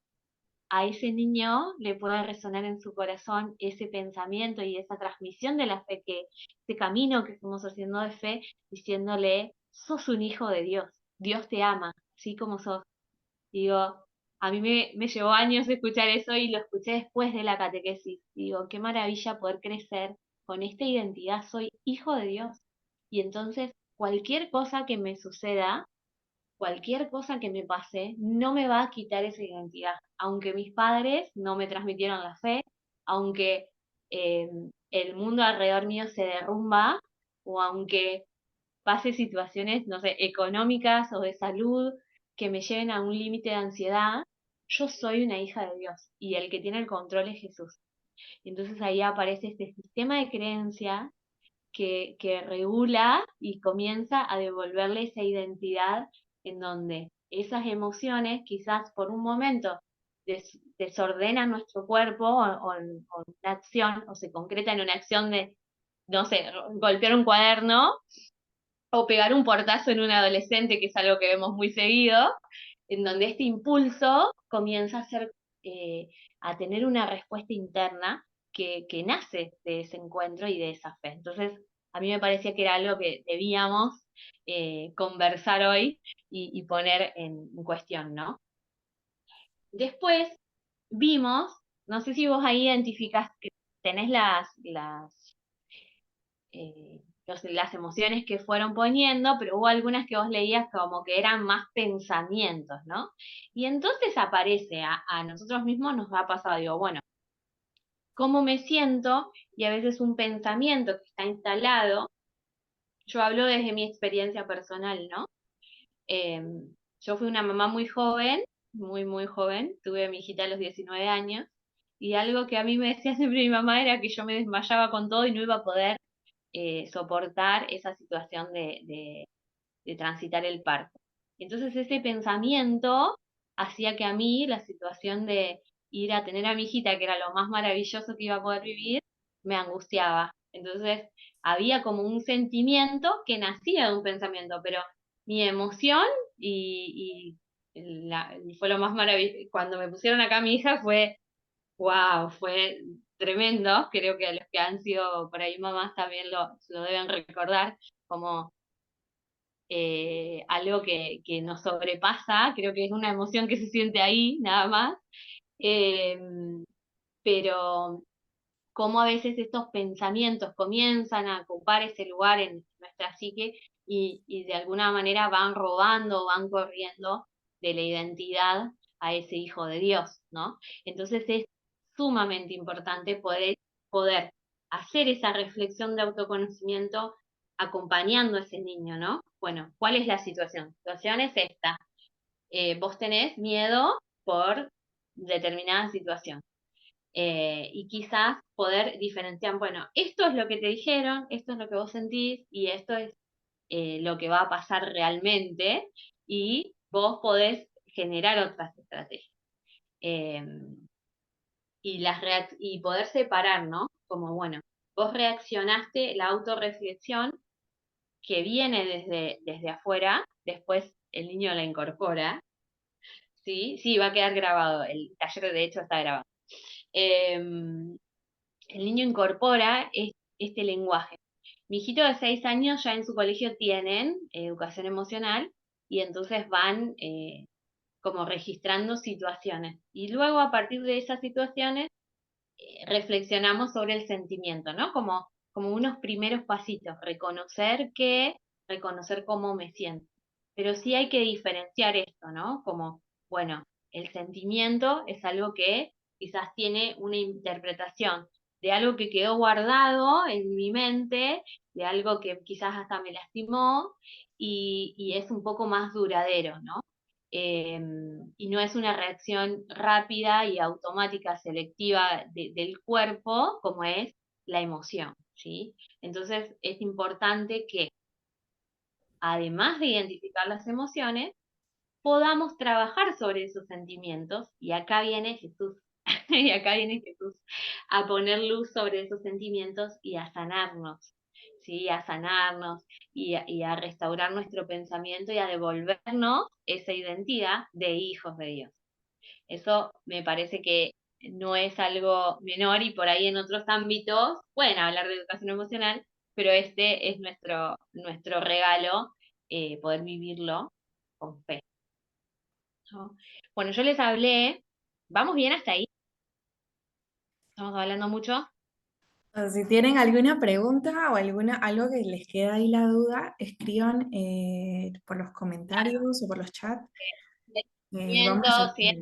a ese niño le puede resonar en su corazón ese pensamiento y esa transmisión de la fe, ese camino que estamos haciendo de fe, diciéndole, sos un hijo de Dios, Dios te ama, así como sos. Digo, a mí me llevó años escuchar eso y lo escuché después de la catequesis. Digo, qué maravilla poder crecer con esta identidad, soy hijo de Dios. Y entonces, cualquier cosa que me suceda, cualquier cosa que me pase no me va a quitar esa identidad, aunque mis padres no me transmitieron la fe, aunque eh, el mundo alrededor mío se derrumba, o aunque pase situaciones, no sé, económicas o de salud que me lleven a un límite de ansiedad, yo soy una hija de Dios y el que tiene el control es Jesús. Entonces ahí aparece este sistema de creencias que regula y comienza a devolverle esa identidad en donde esas emociones quizás por un momento desordenan nuestro cuerpo o en una acción o se concreta en una acción de, no sé, golpear un cuaderno o pegar un portazo en un adolescente, que es algo que vemos muy seguido, en donde este impulso comienza a ser, eh, a tener una respuesta interna que nace de ese encuentro y de esa fe. Entonces, a mí me parecía que era algo que debíamos conversar hoy y poner en cuestión, ¿no? Después vimos, no sé si vos ahí identificás que tenés las emociones que fueron poniendo, pero hubo algunas que vos leías como que eran más pensamientos, ¿no? Y entonces aparece a nosotros mismos, nos ha pasado, digo, bueno, ¿cómo me siento? Y a veces un pensamiento que está instalado, yo hablo desde mi experiencia personal, ¿no? Eh, yo fui una mamá muy joven, muy joven, tuve a mi hijita a los 19 años, y algo que a mí me decía siempre mi mamá era que yo me desmayaba con todo y no iba a poder soportar esa situación de transitar el parto. Entonces ese pensamiento hacía que a mí la situación de ir a tener a mi hijita, que era lo más maravilloso que iba a poder vivir, me angustiaba. Entonces había como un sentimiento que nacía de un pensamiento, pero mi emoción y fue lo más maravilloso. Cuando me pusieron acá a mi hija wow, fue tremendo. Creo que a los que han sido por ahí mamás también lo deben recordar como algo que nos sobrepasa. Creo que es una emoción que se siente ahí, nada más. Eh, pero cómo a veces estos pensamientos comienzan a ocupar ese lugar en nuestra psique y de alguna manera van robando, van corriendo de la identidad a ese hijo de Dios, ¿no? Entonces es sumamente importante poder hacer esa reflexión de autoconocimiento acompañando a ese niño, ¿no? Bueno, ¿cuál es la situación? La situación es esta. Vos tenés miedo por determinada situación y quizás poder diferenciar, bueno, esto es lo que te dijeron, esto es lo que vos sentís y esto es lo que va a pasar realmente y vos podés generar otras estrategias. Eh, y poder separar, ¿no? Como, bueno, vos reaccionaste, la autorreflexión que viene desde afuera, después el niño la incorpora, ¿sí? Sí, va a quedar grabado, el taller de hecho está grabado. Eh, el niño incorpora este lenguaje. Mi hijito de 6 años ya en su colegio tienen educación emocional y entonces van como registrando situaciones. Y luego a partir de esas situaciones reflexionamos sobre el sentimiento, ¿no? Como unos primeros pasitos, reconocer cómo me siento. Pero sí hay que diferenciar esto, ¿no? Como, bueno, el sentimiento es algo que quizás tiene una interpretación de algo que quedó guardado en mi mente, de algo que quizás hasta me lastimó y es un poco más duradero, ¿no? Y no es una reacción rápida y automática, selectiva del cuerpo, como es la emoción, ¿sí? Entonces es importante que, además de identificar las emociones, podamos trabajar sobre esos sentimientos, y acá viene Jesús, y acá viene Jesús a poner luz sobre esos sentimientos y a sanarnos, ¿sí? A sanarnos y a restaurar nuestro pensamiento y a devolvernos esa identidad de hijos de Dios. Eso me parece que no es algo menor y por ahí en otros ámbitos pueden hablar de educación emocional, pero este es nuestro regalo, poder vivirlo con fe, ¿no? Bueno, yo les hablé, ¿vamos bien hasta ahí? ¿Estamos hablando mucho? Si tienen alguna pregunta o algo que les queda ahí la duda, escriban por los comentarios o por los chats. Vamos a hacer. Si es,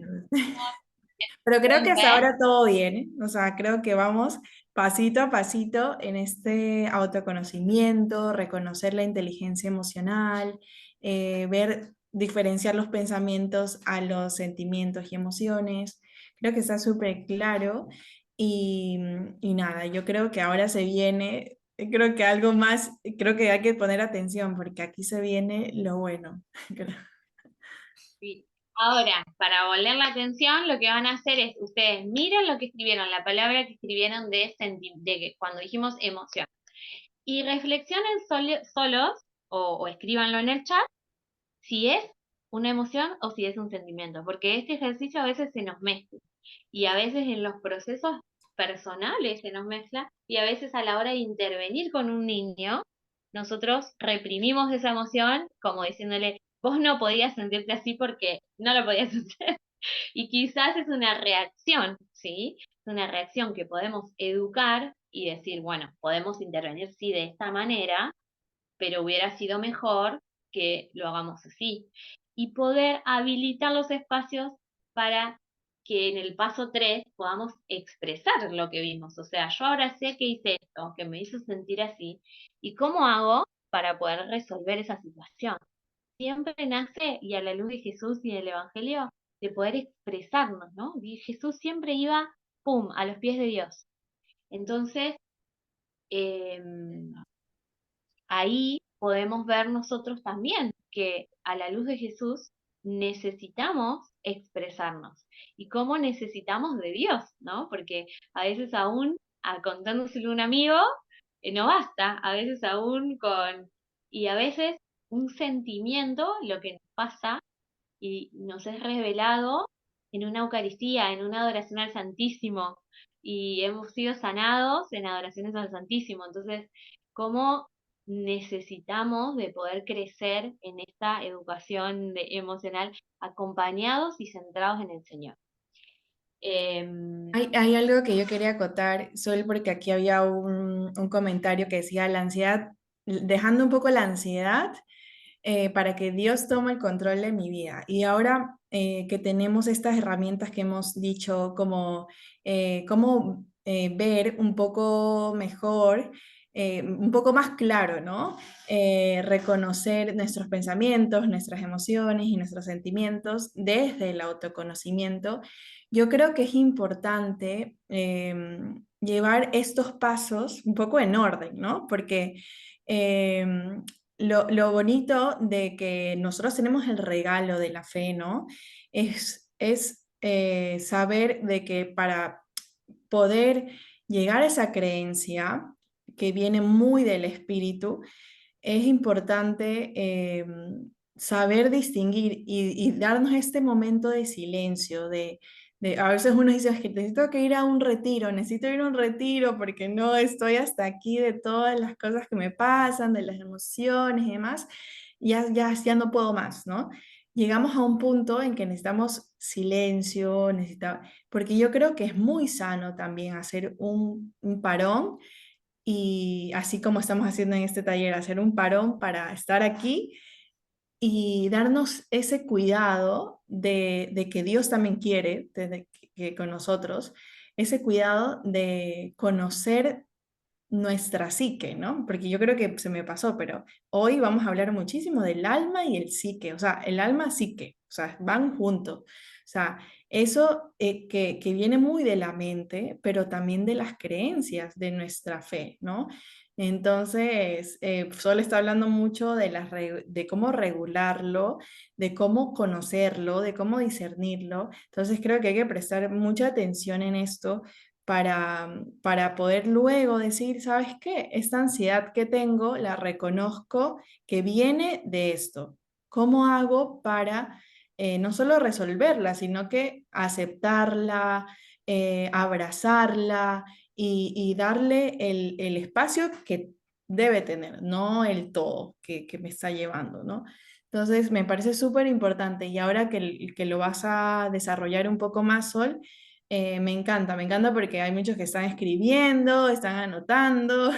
Pero creo que pueden hasta ver. ahora todo bien, ¿eh? O sea, creo que vamos pasito a pasito en este autoconocimiento, reconocer la inteligencia emocional, ver, diferenciar los pensamientos a los sentimientos y emociones. Creo que está súper claro y, y nada, yo creo que ahora se viene, creo que algo más, creo que hay que poner atención porque aquí se viene lo bueno. Sí. Ahora, para volver la atención, lo que van a hacer es, ustedes miren lo que escribieron, la palabra que escribieron cuando dijimos emoción, y reflexionen solos o escríbanlo en el chat si es una emoción o si es un sentimiento, porque este ejercicio a veces se nos mezcla y a veces en los procesos personales se nos mezcla y a veces a la hora de intervenir con un niño, nosotros reprimimos esa emoción como diciéndole, vos no podías sentirte así porque no lo podías hacer. Y quizás es una reacción, ¿sí? Es una reacción que podemos educar y decir, bueno, podemos intervenir sí de esta manera, pero hubiera sido mejor que lo hagamos así. Y poder habilitar los espacios para que en el paso 3 podamos expresar lo que vimos. O sea, yo ahora sé que hice esto, que me hizo sentir así, y cómo hago para poder resolver esa situación. Siempre nace, y a la luz de Jesús y del Evangelio, de poder expresarnos, ¿no? Y Jesús siempre iba, ¡pum!, a los pies de Dios. Entonces, eh, ahí podemos ver nosotros también que a la luz de Jesús necesitamos expresarnos y cómo necesitamos de Dios, ¿no? Porque a veces aún contándoselo a un amigo no basta, a veces aún y a veces un sentimiento, lo que nos pasa y nos es revelado en una Eucaristía, en una adoración al Santísimo, y hemos sido sanados en adoraciones al Santísimo. Entonces, ¿cómo necesitamos de poder crecer en esta educación emocional acompañados y centrados en el Señor? Em, Hay algo que yo quería acotar, Sol, porque aquí había un comentario que decía la ansiedad, dejando un poco la ansiedad para que Dios tome el control de mi vida. Y ahora que tenemos estas herramientas que hemos dicho, como cómo ver un poco mejor, un poco más claro, ¿no? Reconocer nuestros pensamientos, nuestras emociones y nuestros sentimientos desde el autoconocimiento. Yo creo que es importante llevar estos pasos un poco en orden, ¿no? Porque lo bonito de que nosotros tenemos el regalo de la fe, ¿no? Es saber de que para poder llegar a esa creencia que viene muy del espíritu, es importante saber distinguir y darnos este momento de silencio, a veces uno dice, es que necesito que ir a un retiro, necesito ir a un retiro porque no estoy hasta aquí de todas las cosas que me pasan, de las emociones y demás, ya no puedo más, ¿no? Llegamos a un punto en que necesitamos silencio, porque yo creo que es muy sano también hacer un parón y así como estamos haciendo en este taller, hacer un parón para estar aquí y darnos ese cuidado de que Dios también quiere que con nosotros, ese cuidado de conocer nuestra psique, ¿no? Porque yo creo que se me pasó, pero hoy vamos a hablar muchísimo del alma y el psique, o sea, el alma psique, o sea, van juntos. O sea, eso que viene muy de la mente, pero también de las creencias, de nuestra fe, ¿no? Entonces, Sol está hablando mucho de cómo regularlo, de cómo conocerlo, de cómo discernirlo. Entonces, creo que hay que prestar mucha atención en esto para poder luego decir, ¿sabes qué? Esta ansiedad que tengo la reconozco que viene de esto. ¿Cómo hago para no solo resolverla, sino que aceptarla, abrazarla y darle el espacio que debe tener, no el todo que me está llevando, ¿no? Entonces, me parece súper importante y ahora que lo vas a desarrollar un poco más, Sol, Me encanta porque hay muchos que están escribiendo, están anotando,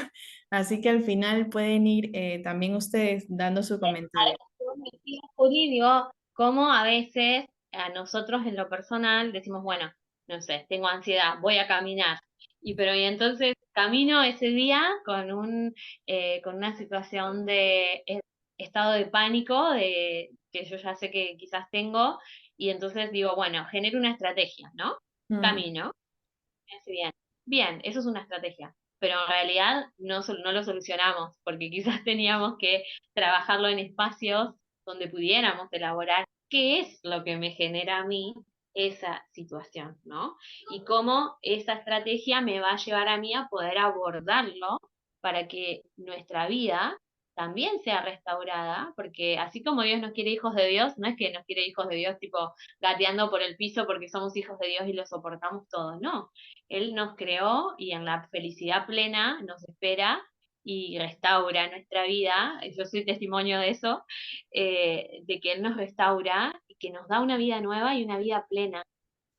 así que al final pueden ir también ustedes dando su comentario. Yo me fijo, Juli, digo, como a veces a nosotros en lo personal decimos, bueno, no sé, tengo ansiedad, voy a caminar. Y entonces camino ese día con una situación de estado de pánico, de que yo ya sé que quizás tengo, y entonces digo, bueno, genero una estrategia, ¿no? Mm, Camino. Sí, bien. Bien, eso es una estrategia, pero en realidad no lo solucionamos, porque quizás teníamos que trabajarlo en espacios donde pudiéramos elaborar qué es lo que me genera a mí esa situación, ¿no? Y cómo esa estrategia me va a llevar a mí a poder abordarlo para que nuestra vida también sea restaurada, porque así como Dios nos quiere hijos de Dios, no es que nos quiere hijos de Dios tipo gateando por el piso porque somos hijos de Dios y lo soportamos todo, no. Él nos creó y en la felicidad plena nos espera y restaura nuestra vida. Yo soy testimonio de eso, de que Él nos restaura y que nos da una vida nueva y una vida plena.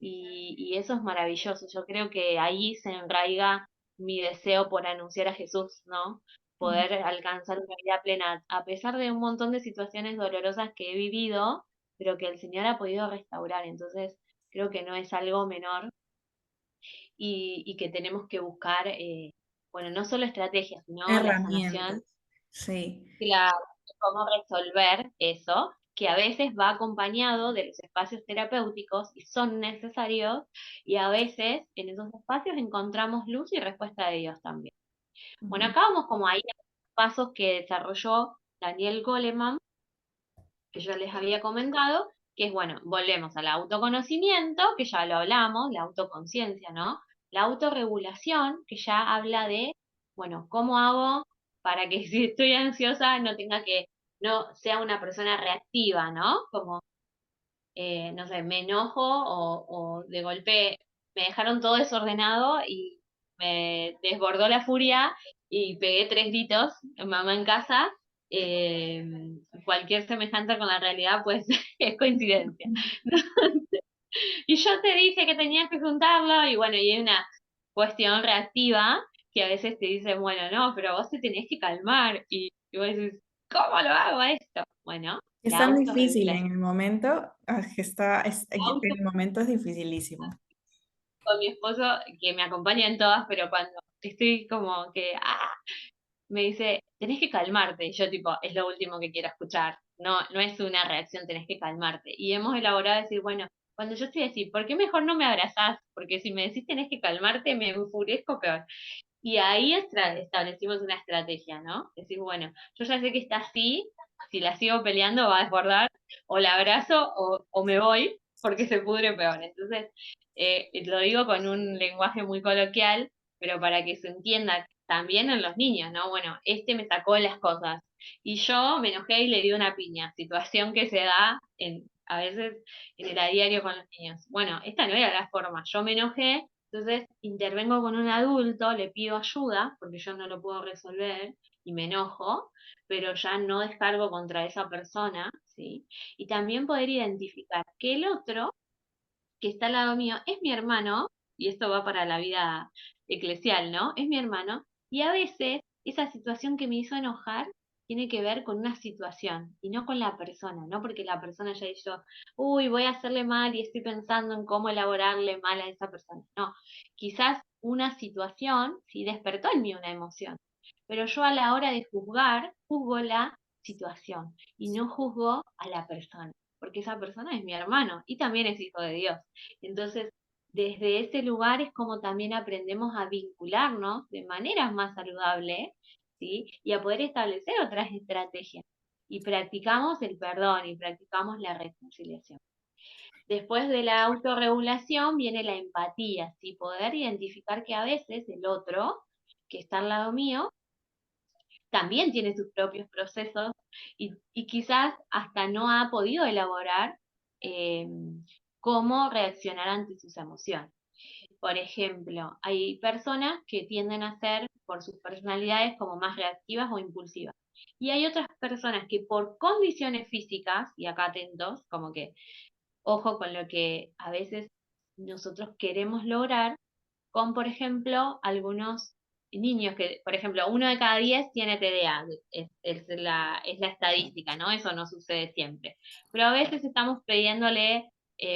Y eso es maravilloso. Yo creo que ahí se enraiga mi deseo por anunciar a Jesús, ¿no? mm. Poder alcanzar una vida plena, a pesar de un montón de situaciones dolorosas que he vivido, pero que el Señor ha podido restaurar. Entonces, creo que no es algo menor y que tenemos que buscar, bueno, no solo estrategias, sino la Herramientas, sanación, sí. la, cómo resolver eso, que a veces va acompañado de los espacios terapéuticos y son necesarios, y a veces en esos espacios encontramos luz y respuesta de Dios también. Bueno, Ujú, acá vamos como ahí a los pasos que desarrolló Daniel Goleman, que yo les había comentado, que es, bueno, volvemos al autoconocimiento, que ya lo hablamos, la autoconciencia, ¿no? La autorregulación, que ya habla de, bueno, ¿cómo hago para que si estoy ansiosa no tenga que, no sea una persona reactiva, ¿no? Como no sé, me enojo o de golpe me dejaron todo desordenado y me desbordó la furia y pegué 3 gritos, mamá en casa. eh, Cualquier semejanza con la realidad, pues es coincidencia. Y yo te dije que tenías que juntarlo y bueno, y hay una cuestión reactiva que a veces te dice, bueno, no, pero vos te tenés que calmar y vos decís, ¿cómo lo hago esto? Bueno, Es la tan difícil en autorregulación. el momento, en el momento es dificilísimo. Con mi esposo, que me acompaña en todas, pero cuando estoy como que, me dice, tenés que calmarte. Y yo tipo, es lo último que quiero escuchar. No, no es una reacción, tenés que calmarte. Y hemos elaborado decir, bueno, cuando yo estoy así, ¿por qué mejor no me abrazás? Porque si me decís tenés que calmarte, me enfurezco peor. Y ahí establecimos una estrategia, ¿no? Decir, bueno, yo ya sé que está así, si la sigo peleando va a desbordar, o la abrazo o me voy, porque se pudre peor. Entonces, lo digo con un lenguaje muy coloquial, pero para que se entienda también en los niños, ¿no? Bueno, este me sacó las cosas y yo me enojé y le di una piña, situación que se da a veces en el a diario con los niños. Bueno, esta no era la forma, yo me enojé, entonces intervengo con un adulto, le pido ayuda, porque yo no lo puedo resolver y me enojo, pero ya no descargo contra esa persona, ¿sí? Y también poder identificar que el otro que está al lado mío es mi hermano, y esto va para la vida eclesial, ¿no? Es mi hermano, y a veces esa situación que me hizo enojar tiene que ver con una situación y no con la persona, no porque la persona ya hizo, uy, voy a hacerle mal y estoy pensando en cómo elaborarle mal a esa persona. No, quizás una situación sí despertó en mí una emoción, pero yo a la hora de juzgar, juzgo la situación y no juzgo a la persona, porque esa persona es mi hermano y también es hijo de Dios. Entonces, desde ese lugar es como también aprendemos a vincularnos de maneras más saludables, ¿sí? Y a poder establecer otras estrategias. Y practicamos el perdón y practicamos la reconciliación. Después de la autorregulación viene la empatía, ¿sí? Poder identificar que a veces el otro que está al lado mío también tiene sus propios procesos y quizás hasta no ha podido elaborar eh, cómo reaccionar ante sus emociones. Por ejemplo, hay personas que tienden a ser, por sus personalidades, como más reactivas o impulsivas. Y hay otras personas que por condiciones físicas, y acá atentos, como que ojo con lo que a veces nosotros queremos lograr con, por ejemplo, algunos niños que, por ejemplo, 1 de cada 10 tiene TDA, es la estadística, ¿no? Eso no sucede siempre. Pero a veces estamos pidiéndole,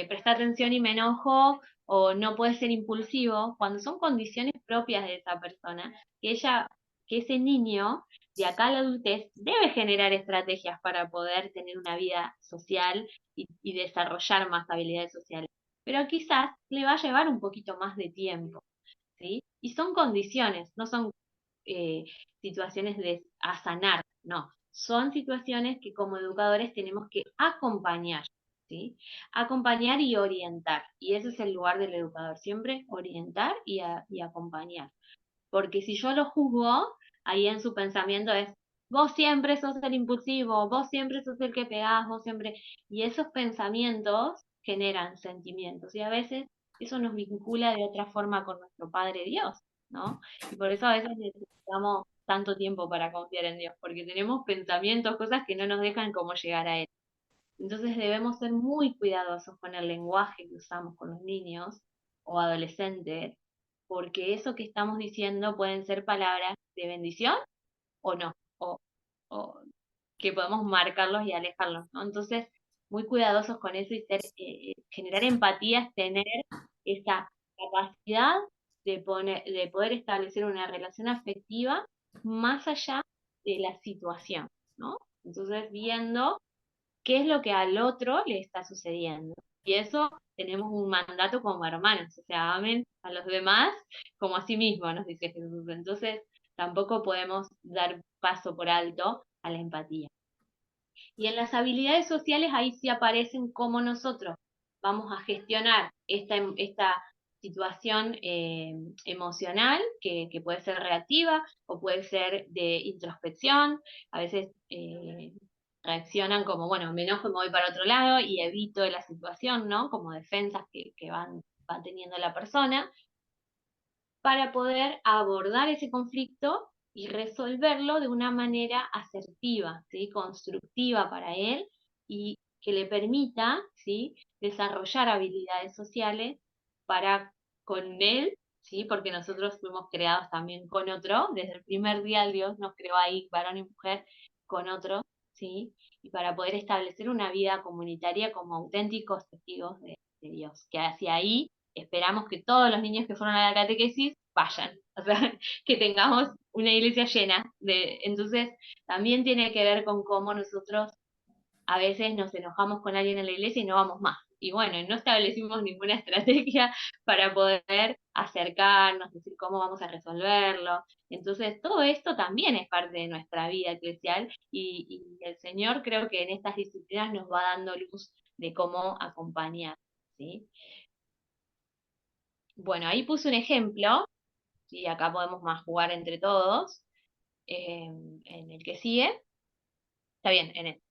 presta atención y me enojo, o no puede ser impulsivo, cuando son condiciones propias de esa persona, que ese niño, de acá a la adultez, debe generar estrategias para poder tener una vida social y desarrollar más habilidades sociales. Pero quizás le va a llevar un poquito más de tiempo. ¿Sí? Y son condiciones, no son eh, situaciones a sanar, no, son situaciones que como educadores tenemos que acompañar, ¿sí? Acompañar y orientar, y ese es el lugar del educador, siempre orientar y acompañar, porque si yo lo juzgo, ahí en su pensamiento es, vos siempre sos el impulsivo, vos siempre sos el que pegás, vos siempre, y esos pensamientos generan sentimientos, y a veces eso nos vincula de otra forma con nuestro Padre Dios, ¿no? Y por eso a veces necesitamos tanto tiempo para confiar en Dios, porque tenemos pensamientos, cosas que no nos dejan como llegar a Él. Entonces debemos ser muy cuidadosos con el lenguaje que usamos con los niños o adolescentes, porque eso que estamos diciendo pueden ser palabras de bendición o no, o que podemos marcarlos y alejarlos, ¿no? Entonces, muy cuidadosos con eso y generar empatía es tener esa capacidad de poder establecer una relación afectiva más allá de la situación, ¿no? Entonces, viendo qué es lo que al otro le está sucediendo. Y eso tenemos un mandato como hermanos, o sea, amen a los demás como a sí mismos, nos dice Jesús. Entonces, tampoco podemos dar paso por alto a la empatía. Y en las habilidades sociales ahí sí aparecen cómo nosotros vamos a gestionar esta situación emocional, que puede ser reactiva o puede ser de introspección. A veces reaccionan como, bueno, me enojo y me voy para otro lado y evito la situación, ¿no? Como defensas que va teniendo la persona para poder abordar ese conflicto y resolverlo de una manera asertiva, ¿sí? Constructiva para él y que le permita, ¿sí? Desarrollar habilidades sociales para con él, ¿sí? Porque nosotros fuimos creados también con otro, desde el primer día Dios nos creó ahí, varón y mujer, con otro, ¿sí? Y para poder establecer una vida comunitaria como auténticos testigos de Dios, que hacia ahí esperamos que todos los niños que fueron a la catequesis vayan, o sea, que tengamos una iglesia llena. Entonces, también tiene que ver con cómo nosotros a veces nos enojamos con alguien en la iglesia y no vamos más. Y bueno, no establecimos ninguna estrategia para poder acercarnos, decir cómo vamos a resolverlo. Entonces, todo esto también es parte de nuestra vida eclesial y el Señor creo que en estas disciplinas nos va dando luz de cómo acompañar, ¿sí? Bueno, ahí puse un ejemplo, y acá podemos más jugar entre todos, en el que sigue, está bien, en el,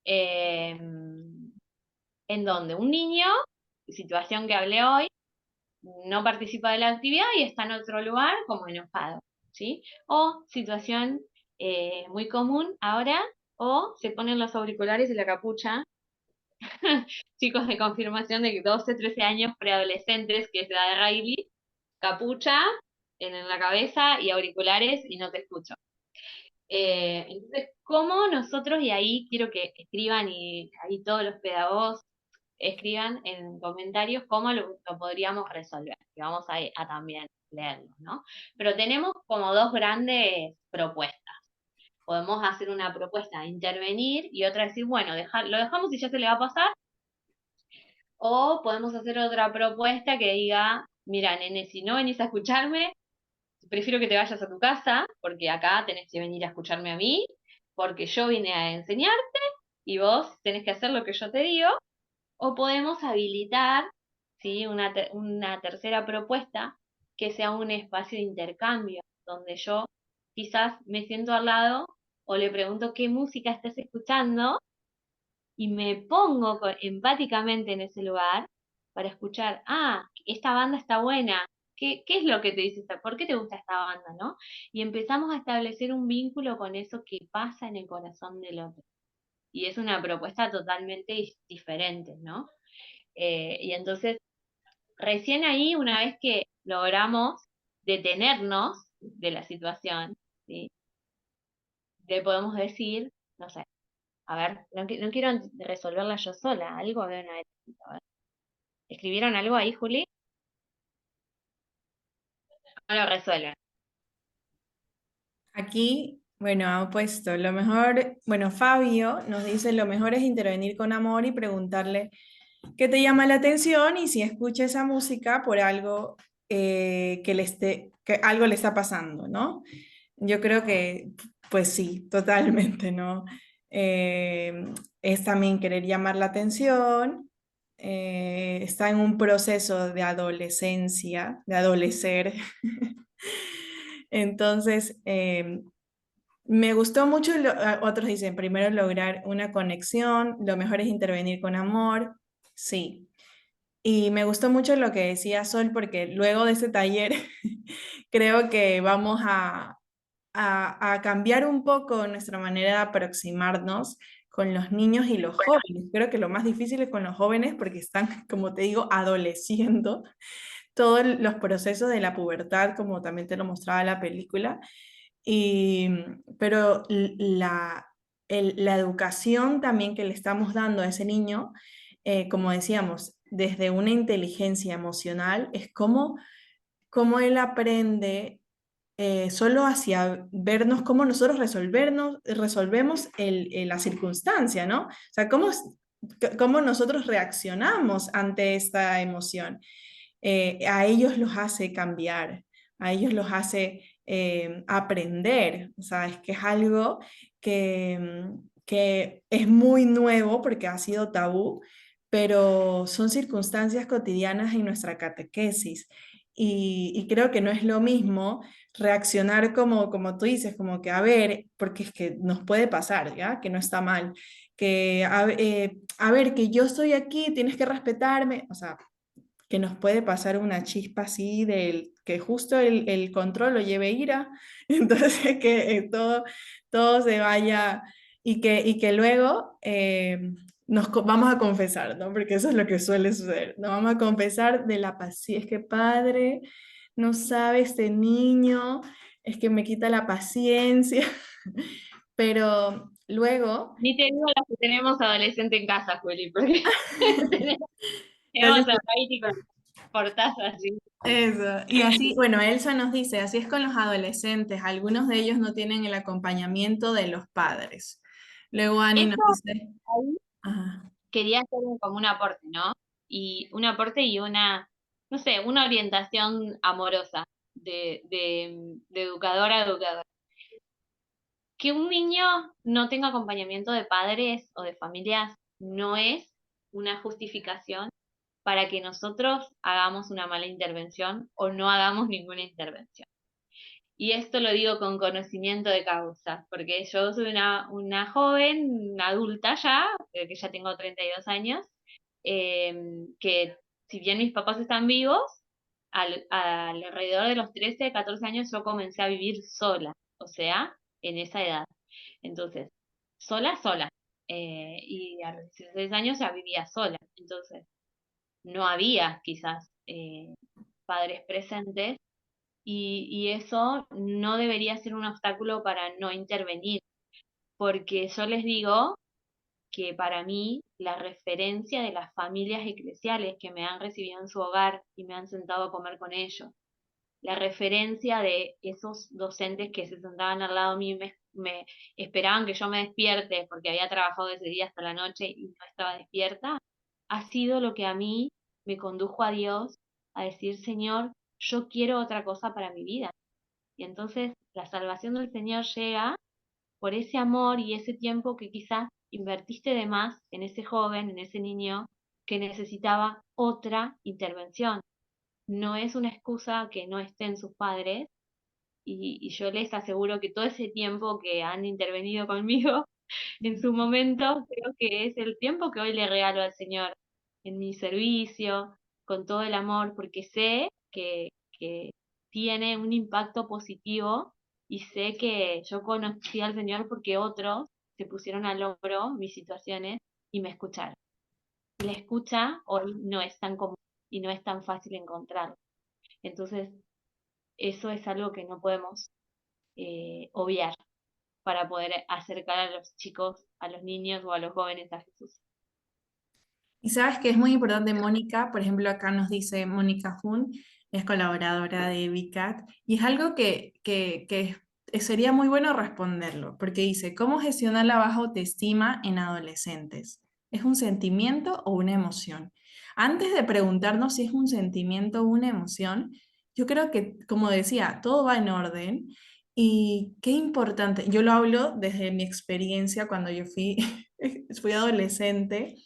eh, en donde un niño, situación que hablé hoy, no participa de la actividad y está en otro lugar como enojado, ¿sí? O situación muy común ahora, o se ponen los auriculares y la capucha, chicos de confirmación de 12, 13 años, preadolescentes, que es la de Riley, capucha en la cabeza y auriculares y no te escucho. Entonces, ¿cómo nosotros, y ahí quiero que escriban y ahí todos los pedagogos escriban en comentarios cómo lo podríamos resolver, que vamos a también leerlo, ¿no? Pero tenemos como dos grandes propuestas. Podemos hacer una propuesta de intervenir y otra decir, bueno, lo dejamos y ya se le va a pasar, o podemos hacer otra propuesta que diga, mira, nene, si no venís a escucharme, prefiero que te vayas a tu casa, porque acá tenés que venir a escucharme a mí, porque yo vine a enseñarte y vos tenés que hacer lo que yo te digo, o podemos habilitar, ¿sí? Una tercera propuesta que sea un espacio de intercambio, donde yo quizás me siento al lado o le pregunto qué música estás escuchando y me pongo empáticamente en ese lugar para escuchar, ah, esta banda está buena, ¿qué es lo que te dice esta? ¿Por qué te gusta esta banda, no? Y empezamos a establecer un vínculo con eso que pasa en el corazón del otro. Y es una propuesta totalmente diferente, ¿no? Y entonces recién ahí, una vez que logramos detenernos de la situación, ¿sí? Le podemos decir, no sé, a ver, no quiero resolverla yo sola, algo deben haber escrito, a ver. ¿Escribieron algo ahí, Juli? No lo resuelven. Aquí, bueno, ha puesto lo mejor, bueno, Fabio nos dice lo mejor es intervenir con amor y preguntarle qué te llama la atención y si escucha esa música por algo que algo le está pasando, ¿no? Yo creo que, pues sí, totalmente, ¿no? Eh, es también querer llamar la atención, está en un proceso de adolescencia, de adolecer. Entonces, me gustó mucho, otros dicen, primero lograr una conexión, lo mejor es intervenir con amor, sí. Y me gustó mucho lo que decía Sol, porque luego de ese taller creo que vamos a cambiar un poco nuestra manera de aproximarnos con los niños y los jóvenes. Creo que lo más difícil es con los jóvenes porque están, como te digo, adoleciendo todos los procesos de la pubertad, como también te lo mostraba la película. Y, pero la educación también que le estamos dando a ese niño, como decíamos, desde una inteligencia emocional, es como él aprende solo hacia vernos cómo nosotros resolvemos la circunstancia, ¿no? O sea, cómo nosotros reaccionamos ante esta emoción. A ellos los hace cambiar, a ellos los hace aprender, o sea, es que es algo que es muy nuevo porque ha sido tabú, pero son circunstancias cotidianas en nuestra catequesis. Y creo que no es lo mismo reaccionar como tú dices, como que a ver, porque es que nos puede pasar, ¿ya? Que no está mal, que a ver, que yo estoy aquí, tienes que respetarme, o sea, que nos puede pasar una chispa así del que justo el control lo lleve ira, entonces que todo se vaya y que luego vamos a confesar, ¿no? Porque eso es lo que suele suceder, nos vamos a confesar de la paciencia, es que padre, no sabe este niño, es que me quita la paciencia, pero luego... Ni te digo las que tenemos adolescente en casa, Juli, porque tenemos Entonces, a Katie con portazos así. eso, y así, bueno, Elsa nos dice, así es con los adolescentes, algunos de ellos no tienen el acompañamiento de los padres. Luego Ani nos Eso dice, ahí ajá, quería hacer como un aporte, ¿no? Y un aporte y no sé, una orientación amorosa de educadora a educadora. Que un niño no tenga acompañamiento de padres o de familias no es una justificación para que nosotros hagamos una mala intervención o no hagamos ninguna intervención. Y esto lo digo con conocimiento de causa, porque yo soy una joven, una adulta ya, que ya tengo 32 años, que si bien mis papás están vivos, alrededor de los 13, 14 años yo comencé a vivir sola, o sea, en esa edad. Entonces, sola. Y a los 16 años ya vivía sola. Entonces, no había quizás padres presentes y eso no debería ser un obstáculo para no intervenir, porque yo les digo que para mí la referencia de las familias eclesiales que me han recibido en su hogar y me han sentado a comer con ellos, la referencia de esos docentes que se sentaban al lado mío y me esperaban que yo me despierte porque había trabajado ese día hasta la noche y no estaba despierta, ha sido lo que a mí me condujo a Dios a decir, Señor, yo quiero otra cosa para mi vida. Y entonces la salvación del Señor llega por ese amor y ese tiempo que quizás invertiste de más en ese joven, en ese niño que necesitaba otra intervención. No es una excusa que no estén sus padres y yo les aseguro que todo ese tiempo que han intervenido conmigo en su momento, creo que es el tiempo que hoy le regalo al Señor en mi servicio, con todo el amor, porque sé que tiene un impacto positivo y sé que yo conocí al Señor porque otros se pusieron al hombro mis situaciones y me escucharon. La escucha hoy no es tan común. y no es tan fácil encontrarlo. Entonces, eso es algo que no podemos obviar para poder acercar a los chicos, a los niños o a los jóvenes a Jesús. Y sabes que es muy importante, Mónica, por ejemplo, acá nos dice Mónica Jun, es colaboradora de VCAT, y es algo que sería muy bueno responderlo, porque dice, ¿cómo gestionar la baja autoestima en adolescentes? ¿Es un sentimiento o una emoción? Antes de preguntarnos si es un sentimiento o una emoción, yo creo que, como decía, todo va en orden. Y qué importante, yo lo hablo desde mi experiencia cuando yo fui adolescente.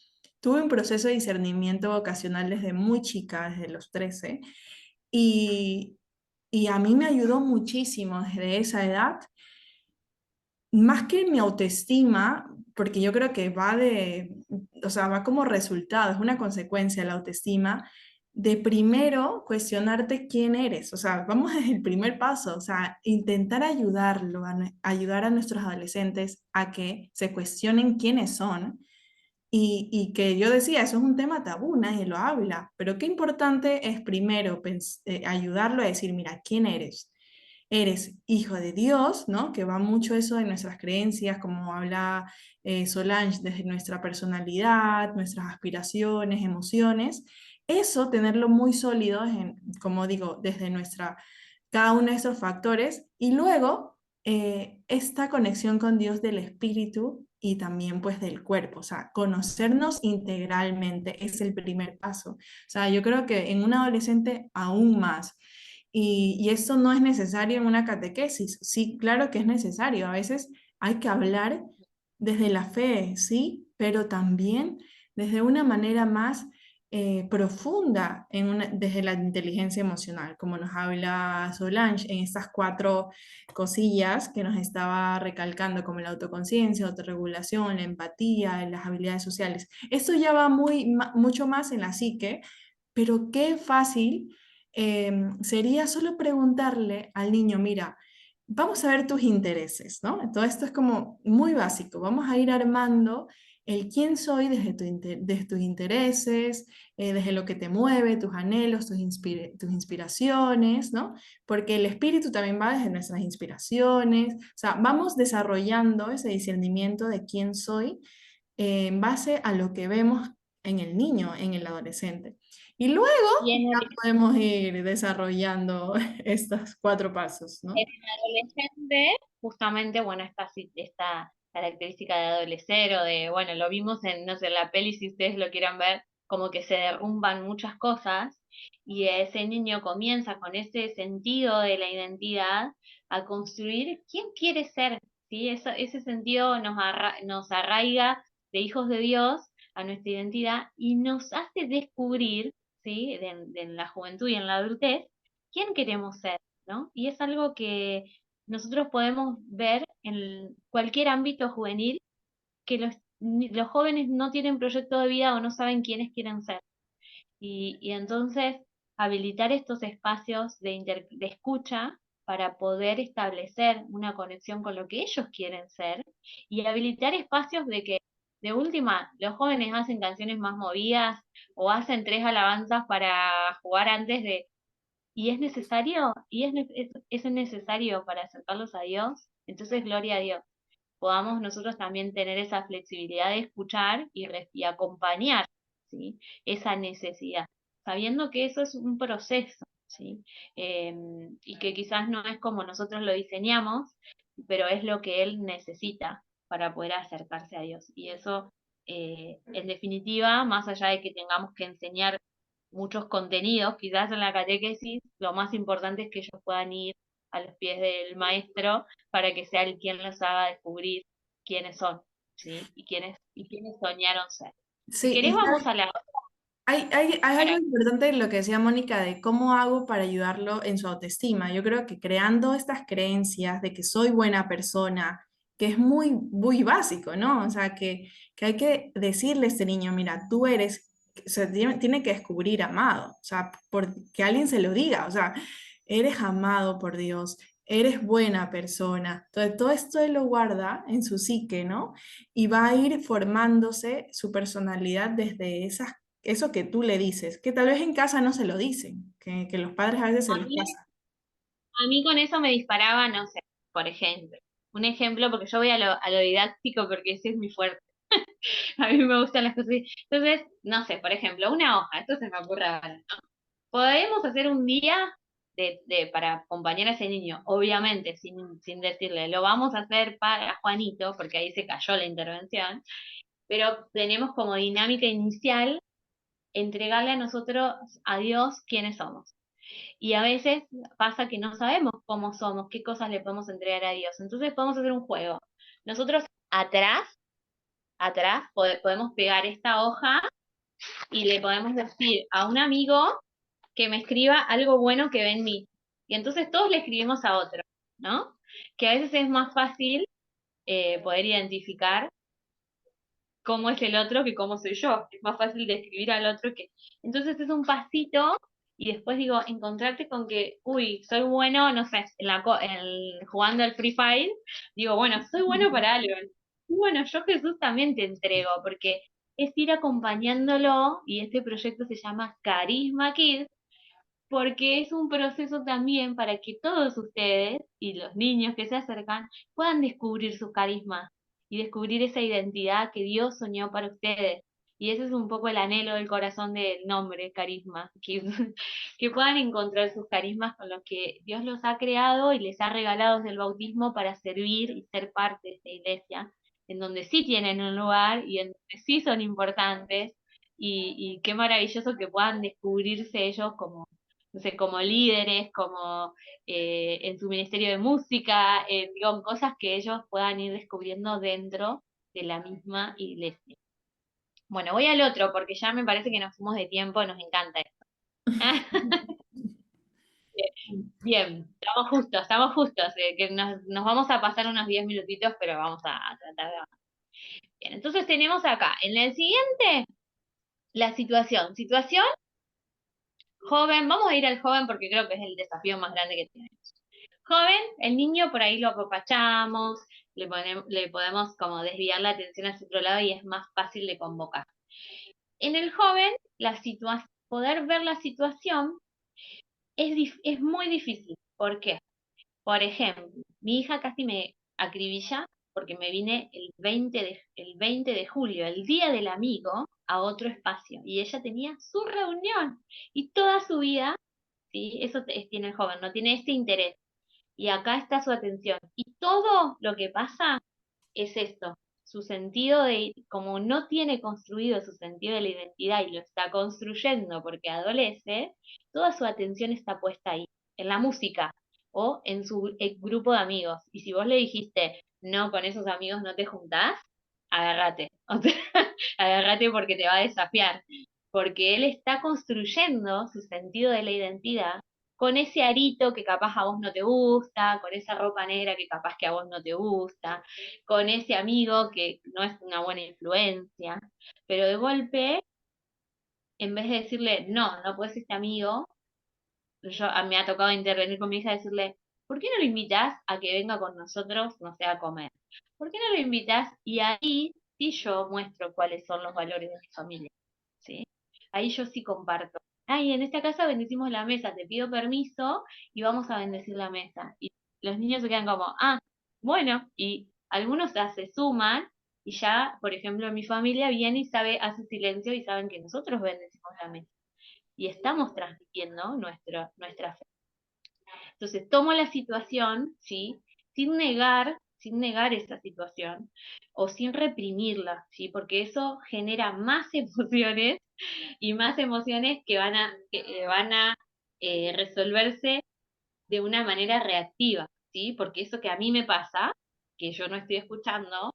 Tuve un proceso de discernimiento vocacional desde muy chica, desde los 13, y, y a mí me ayudó muchísimo desde esa edad, más que mi autoestima, porque yo creo que o sea, va como resultado, es una consecuencia de la autoestima, de primero cuestionarte quién eres, o sea, vamos desde el primer paso, o sea, intentar ayudar a nuestros adolescentes a que se cuestionen quiénes son y que yo decía, eso es un tema tabú, nadie lo habla, pero qué importante es primero ayudarlo a decir, mira, ¿quién eres? Eres hijo de Dios, ¿no? Que va mucho eso de nuestras creencias, como habla Solange, desde nuestra personalidad, nuestras aspiraciones, emociones. Eso, tenerlo muy sólido, como digo, desde cada uno de esos factores. Y luego, esta conexión con Dios del espíritu y también pues del cuerpo, o sea, conocernos integralmente es el primer paso. O sea, yo creo que en un adolescente aún más. Y eso no es necesario en una catequesis. Sí, claro que es necesario. A veces hay que hablar desde la fe, sí, pero también desde una manera más profunda desde la inteligencia emocional, como nos habla Solange en estas 4 cosillas que nos estaba recalcando, como la autoconciencia, autorregulación, la empatía, las habilidades sociales. Esto ya va mucho más en la psique, pero qué fácil sería solo preguntarle al niño, mira, vamos a ver tus intereses, ¿no? Todo esto es como muy básico. Vamos a ir armando el quién soy desde tus intereses, desde lo que te mueve, tus anhelos, tus inspiraciones, ¿no? Porque el espíritu también va desde nuestras inspiraciones. O sea, vamos desarrollando ese discernimiento de quién soy en base a lo que vemos en el niño, en el adolescente. Y luego Y en ya el, podemos ir desarrollando estos 4 pasos, ¿no? en el adolescente, justamente, bueno, esta característica de adolecer o de, bueno, lo vimos en, no sé, en la peli, si ustedes lo quieran ver, como que se derrumban muchas cosas y ese niño comienza con ese sentido de la identidad a construir quién quiere ser, ¿sí? Ese sentido nos arraiga de hijos de Dios a nuestra identidad y nos hace descubrir, ¿sí? En la juventud y en la adultez, quién queremos ser, ¿no? Y es algo que nosotros podemos ver en cualquier ámbito juvenil, que los jóvenes no tienen proyecto de vida o no saben quiénes quieren ser. Y entonces habilitar estos espacios de escucha para poder establecer una conexión con lo que ellos quieren ser y habilitar espacios de que, de última, los jóvenes hacen canciones más movidas o hacen 3 alabanzas para jugar antes de... Y es necesario, es necesario para acercarlos a Dios, entonces gloria a Dios. Podamos nosotros también tener esa flexibilidad de escuchar y acompañar, ¿sí? Esa necesidad, sabiendo que eso es un proceso, ¿sí? Y que quizás no es como nosotros lo diseñamos, pero es lo que Él necesita para poder acercarse a Dios. Y eso, en definitiva, más allá de que tengamos que enseñar muchos contenidos, quizás en la catequesis, lo más importante es que ellos puedan ir a los pies del maestro para que sea él quien les haga descubrir quiénes son, ¿sí? Y quiénes soñaron ser. Si Sí, querés, vamos a la... hay Para, algo importante en lo que decía Mónica de cómo hago para ayudarlo en su autoestima. Yo creo que creando estas creencias de que soy buena persona, que es muy, muy básico, ¿no? O sea, que hay que decirle a este niño, mira, tú eres, o sea, tiene que descubrir amado, o sea, por que alguien se lo diga, o sea, eres amado por Dios, eres buena persona. Entonces, todo esto él lo guarda en su psique, ¿no? Y va a ir formándose su personalidad desde esas eso que tú le dices, que tal vez en casa no se lo dicen, que los padres a veces se A los mí, pasan. a mí con eso me disparaba, no sé, por ejemplo. Un ejemplo, porque yo voy a lo didáctico porque ese es mi fuerte. A mí me gustan las cosas así. Entonces, no sé, por ejemplo, una hoja, esto se me ocurre ahora. Podemos hacer un día para acompañar a ese niño, obviamente, sin decirle, lo vamos a hacer para Juanito, porque ahí se cayó la intervención, pero tenemos como dinámica inicial entregarle a nosotros, a Dios, quiénes somos. Y a veces pasa que no sabemos cómo somos, qué cosas le podemos entregar a Dios. Entonces podemos hacer un juego. Nosotros atrás podemos pegar esta hoja y le podemos decir a un amigo que me escriba algo bueno que ve en mí. Y entonces todos le escribimos a otro, ¿no? Que a veces es más fácil poder identificar cómo es el otro que cómo soy yo. Es más fácil describir al otro que... Entonces es un pasito y después digo, encontrarte con que, uy, soy bueno, no sé, jugando al Free Fire, digo, bueno, soy bueno para algo. Y bueno, yo Jesús también te entrego, porque es ir acompañándolo y este proyecto se llama Carisma Kids, porque es un proceso también para que todos ustedes y los niños que se acercan puedan descubrir su carisma y descubrir esa identidad que Dios soñó para ustedes. Y ese es un poco el anhelo del corazón del nombre, carisma, que, que puedan encontrar sus carismas con los que Dios los ha creado y les ha regalado desde el bautismo para servir y ser parte de esta iglesia, en donde sí tienen un lugar y en donde sí son importantes. Y qué maravilloso que puedan descubrirse ellos como, no sé, como líderes, como en su ministerio de música, digo, cosas que ellos puedan ir descubriendo dentro de la misma iglesia. Bueno, voy al otro porque ya me parece que nos fuimos de tiempo, nos encanta esto. Bien, estamos justos, que nos vamos a pasar unos 10 minutitos, pero vamos a tratar de... Bien, entonces tenemos acá, en el siguiente, la situación joven, vamos a ir al joven porque creo que es el desafío más grande que tiene. Joven, el niño por ahí lo apapachamos, le podemos como desviar la atención hacia otro lado y es más fácil de convocar. En el joven, poder ver la situación es muy difícil. ¿Por qué? Por ejemplo, mi hija casi me acribilla porque me vine el 20 de julio, el día del amigo, a otro espacio. Y ella tenía su reunión y toda su vida, ¿sí? Tiene el joven, no tiene este interés y acá está su atención. Y todo lo que pasa es esto, su sentido como no tiene construido su sentido de la identidad y lo está construyendo porque adolece, toda su atención está puesta ahí, en la música o en su grupo de amigos. Y si vos le dijiste, no, con esos amigos no te juntás, agárrate. O sea, agárrate porque te va a desafiar. Porque él está construyendo su sentido de la identidad con ese arito que capaz a vos no te gusta, con esa ropa negra que capaz que a vos no te gusta, con ese amigo que no es una buena influencia, pero de golpe, en vez de decirle, no, no puedes este amigo, me ha tocado intervenir con mi hija y decirle, ¿por qué no lo invitas a que venga con nosotros, no sé, a comer? ¿Por qué no lo invitas? Y ahí sí yo muestro cuáles son los valores de mi familia, ¿sí? Ahí yo sí comparto. Ay, en esta casa bendecimos la mesa, te pido permiso y vamos a bendecir la mesa. Y los niños se quedan como, ah, bueno, y algunos se suman y ya, por ejemplo, mi familia viene y hace silencio y saben que nosotros bendecimos la mesa. Y estamos transmitiendo nuestra fe. Entonces, tomo la situación, ¿sí? Sin negar esa situación, o sin reprimirla, ¿sí? Porque eso genera más emociones y más emociones que van a resolverse de una manera reactiva, ¿sí? Porque eso que a mí me pasa, que yo no estoy escuchando,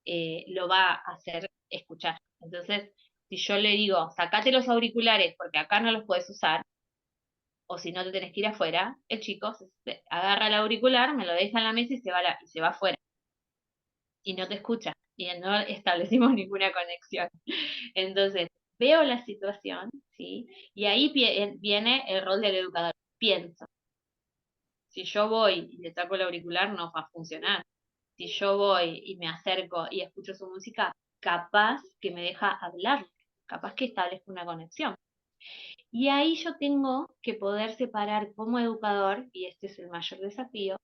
lo va a hacer escuchar. Entonces, si yo le digo, sacate los auriculares porque acá no los puedes usar, o si no te tenés que ir afuera, el chico agarra el auricular, me lo deja en la mesa y se va afuera. Y no te escucha. Y no establecimos ninguna conexión. Entonces, veo la situación, ¿sí? Y ahí viene el rol del educador. Pienso. Si yo voy y le saco el auricular, no va a funcionar. Si yo voy y me acerco y escucho su música, capaz que me deja hablar. capaz que establezco una conexión. Y ahí yo tengo que poder separar como educador, y este es el mayor desafío,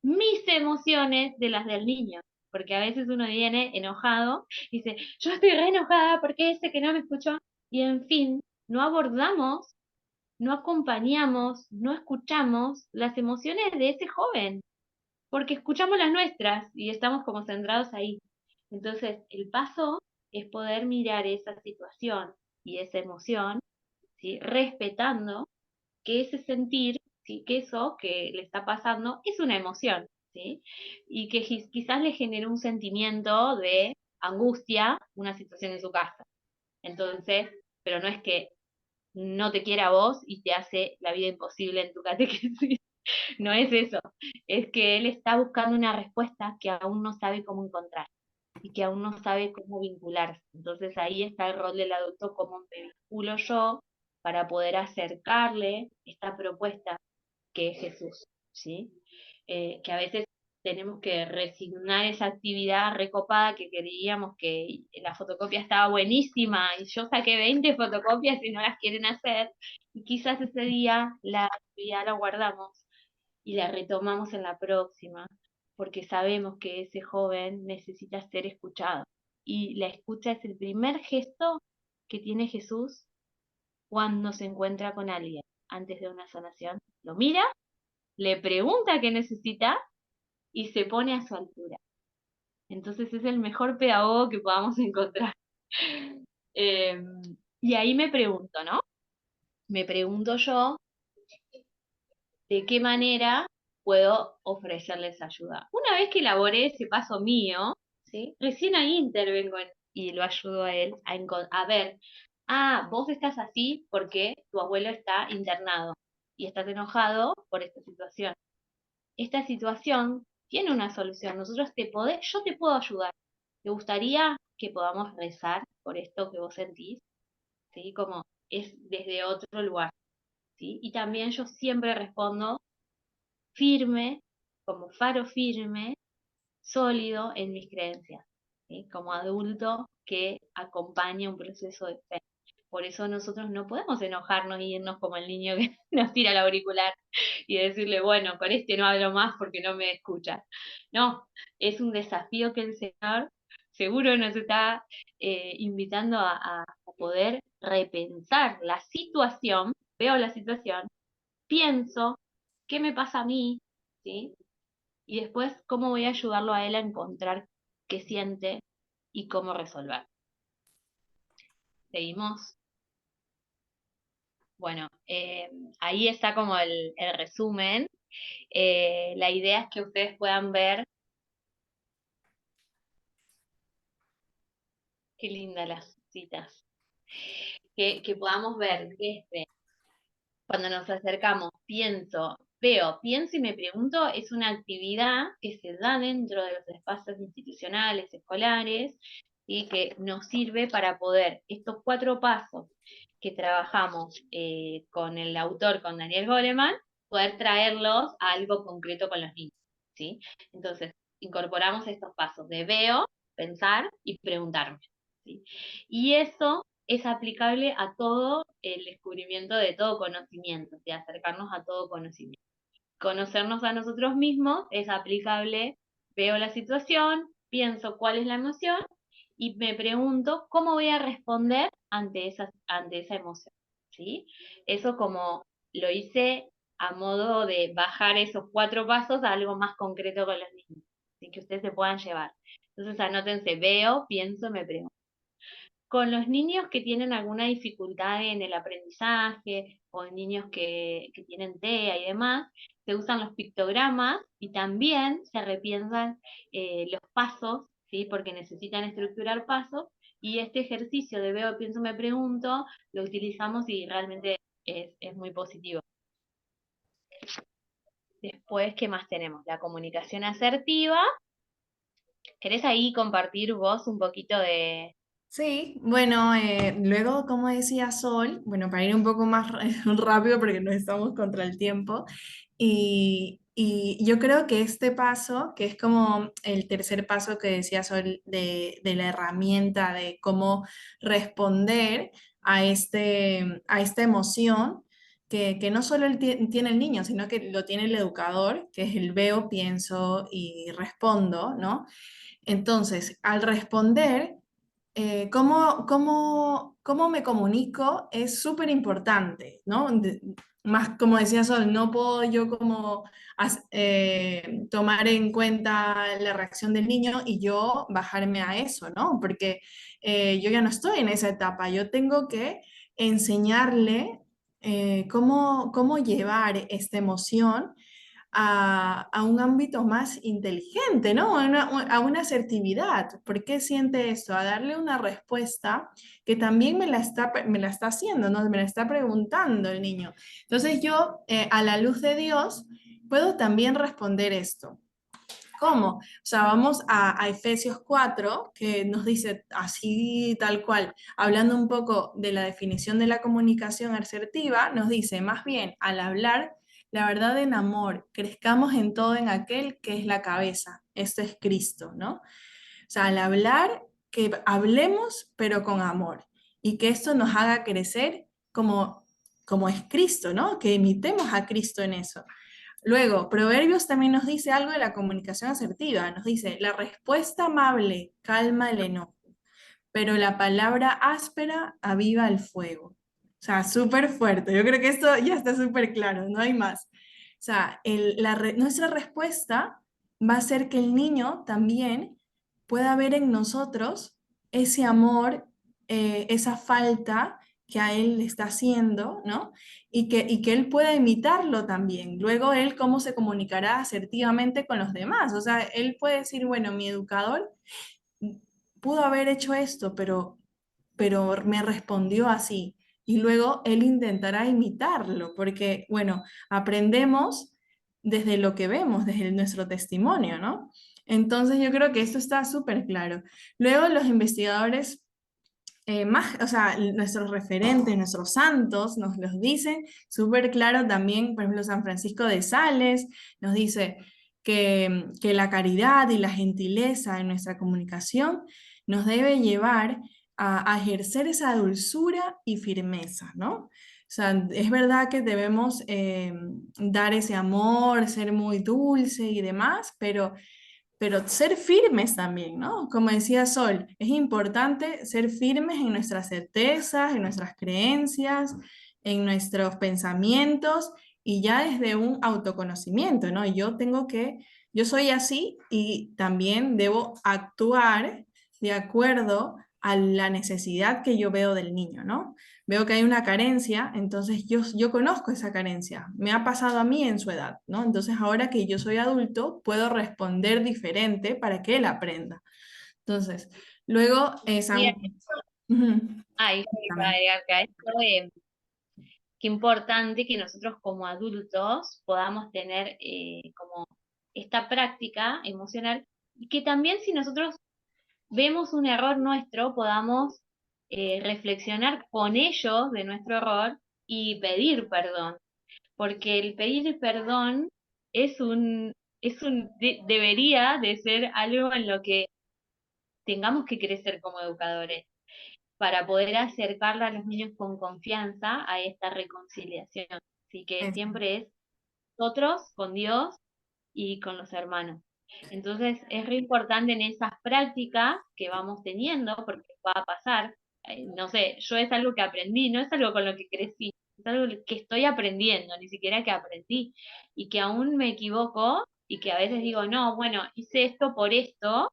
mis emociones de las del niño. Porque a veces uno viene enojado y dice, yo estoy re enojada porque ese que no me escuchó. Y en fin, no abordamos, no acompañamos, no escuchamos las emociones de ese joven, porque escuchamos las nuestras y estamos como centrados ahí. Entonces, el paso es poder mirar esa situación y esa emoción, ¿sí? Respetando que ese sentir, ¿sí? Que eso que le está pasando es una emoción, ¿sí? Y que quizás le generó un sentimiento de angustia una situación en su casa. Entonces, pero no es que no te quiera a vos y te hace la vida imposible en tu catequesis. No es eso. Es que él está buscando una respuesta que aún no sabe cómo encontrar y que aún no sabe cómo vincularse. Entonces ahí está el rol del adulto, cómo me vinculo yo para poder acercarle esta propuesta que es Jesús, ¿sí? Que a veces tenemos que resignar esa actividad recopada que creíamos que la fotocopia estaba buenísima y yo saqué 20 fotocopias y no las quieren hacer, y quizás ese día la actividad la guardamos y la retomamos en la próxima, porque sabemos que ese joven necesita ser escuchado. Y la escucha es el primer gesto que tiene Jesús cuando se encuentra con alguien antes de una sanación. Lo mira, le pregunta qué necesita y se pone a su altura. Entonces es el mejor pedagogo que podamos encontrar. Eh, y ahí me pregunto, ¿no? Me pregunto yo de qué manera puedo ofrecerles ayuda. Una vez que elaboré ese paso mío, ¿sí? Recién ahí intervengo y lo ayudo a él a ver, vos estás así porque tu abuelo está internado y estás enojado por esta situación. Esta situación tiene una solución. Yo te puedo ayudar. ¿Te gustaría que podamos rezar por esto que vos sentís? ¿Sí? Como es desde otro lugar. ¿Sí? Y también yo siempre respondo firme, como faro firme, sólido en mis creencias, ¿sí? Como adulto que acompaña un proceso de fe. Por eso nosotros no podemos enojarnos y irnos como el niño que nos tira el auricular y decirle, bueno, con este no hablo más porque no me escucha. No, es un desafío que el Señor seguro nos está invitando a poder repensar la situación, veo la situación, pienso, ¿qué me pasa a mí? ¿Sí? Y después, ¿cómo voy a ayudarlo a él a encontrar qué siente y cómo resolver? ¿Seguimos? Bueno, ahí está como el resumen. La idea es que ustedes puedan ver, qué lindas las citas, que podamos ver desde cuando nos acercamos, pienso y me pregunto, es una actividad que se da dentro de los espacios institucionales, escolares, y que nos sirve para poder estos 4 pasos que trabajamos con el autor, con Daniel Goleman, poder traerlos a algo concreto con los niños, ¿sí? Entonces, incorporamos estos pasos de veo, pensar y preguntarme, ¿sí? Y eso es aplicable a todo el descubrimiento de todo conocimiento, de acercarnos a todo conocimiento. Conocernos a nosotros mismos es aplicable, veo la situación, pienso cuál es la emoción y me pregunto cómo voy a responder ante esa emoción, ¿sí? Eso como lo hice a modo de bajar esos 4 pasos a algo más concreto con los niños, así que ustedes se puedan llevar. Entonces anótense, veo, pienso, me pregunto. Con los niños que tienen alguna dificultad en el aprendizaje o en niños que tienen TEA y demás, se usan los pictogramas y también se repiensan los pasos, ¿sí? Porque necesitan estructurar pasos, y este ejercicio de veo, pienso, me pregunto, lo utilizamos y realmente es muy positivo. Después, ¿qué más tenemos? La comunicación asertiva. ¿Querés ahí compartir vos un poquito de Sí, bueno, luego, como decía Sol, bueno, para ir un poco más rápido porque nos estamos contra el tiempo, y yo creo que este paso, que es como el tercer paso que decía Sol de la herramienta de cómo responder a esta emoción, que no solo tiene el niño, sino que lo tiene el educador, que es el veo, pienso y respondo, ¿no? Entonces, al responder, cómo me comunico es súper importante, ¿no? Más como decía Sol, no puedo yo como tomar en cuenta la reacción del niño y yo bajarme a eso, ¿no? Porque yo ya no estoy en esa etapa, yo tengo que enseñarle cómo llevar esta emoción a un ámbito más inteligente, ¿no? A una asertividad. ¿Por qué siente esto? A darle una respuesta que también me la está haciendo, ¿no? Me la está preguntando el niño. Entonces yo, a la luz de Dios, puedo también responder esto. ¿Cómo? O sea, vamos a Efesios 4, que nos dice así tal cual, hablando un poco de la definición de la comunicación asertiva, nos dice, más bien, al hablar la verdad en amor, crezcamos en todo en aquel que es la cabeza. Esto es Cristo, ¿no? O sea, al hablar, que hablemos, pero con amor, y que esto nos haga crecer como es Cristo, ¿no? Que imitemos a Cristo en eso. Luego, Proverbios también nos dice algo de la comunicación asertiva. Nos dice, la respuesta amable calma el enojo, pero la palabra áspera aviva el fuego. O sea, súper fuerte. Yo creo que esto ya está súper claro, no hay más. O sea, nuestra respuesta va a ser que el niño también pueda ver en nosotros ese amor, esa falta que a él le está haciendo, ¿no? Y que él pueda imitarlo también. Luego él cómo se comunicará asertivamente con los demás. O sea, él puede decir, bueno, mi educador pudo haber hecho esto, pero me respondió así. Y luego él intentará imitarlo, porque, bueno, aprendemos desde lo que vemos, desde nuestro testimonio, ¿no? Entonces yo creo que esto está súper claro. Luego los investigadores más, o sea, nuestros referentes, nuestros santos nos los dicen súper claro también, por ejemplo, San Francisco de Sales nos dice que la caridad y la gentileza en nuestra comunicación nos debe llevar a ejercer esa dulzura y firmeza, ¿no? O sea, es verdad que debemos dar ese amor, ser muy dulce y demás, pero ser firmes también, ¿no? Como decía Sol, es importante ser firmes en nuestras certezas, en nuestras creencias, en nuestros pensamientos y ya desde un autoconocimiento, ¿no? Yo soy así y también debo actuar de acuerdo a la necesidad que yo veo del niño, ¿no? Veo que hay una carencia, entonces yo conozco esa carencia, me ha pasado a mí en su edad, ¿no? Entonces ahora que yo soy adulto, puedo responder diferente para que él aprenda. Entonces, luego, Bien, Ujú, ahí iba a cuéntame. agregar que a esto, qué importante que nosotros como adultos podamos tener como esta práctica emocional y que también si nosotros vemos un error nuestro podamos reflexionar con ellos de nuestro error y pedir perdón, porque el pedir perdón debería de ser algo en lo que tengamos que crecer como educadores para poder acercarle a los niños con confianza a esta reconciliación. Así que Eso. siempre es nosotros con Dios y con los hermanos. Entonces es re importante en esas prácticas que vamos teniendo, porque va a pasar, no sé, yo es algo que aprendí, no es algo con lo que crecí, es algo que estoy aprendiendo, ni siquiera que aprendí, y que aún me equivoco y que a veces digo, no, bueno, hice esto por esto,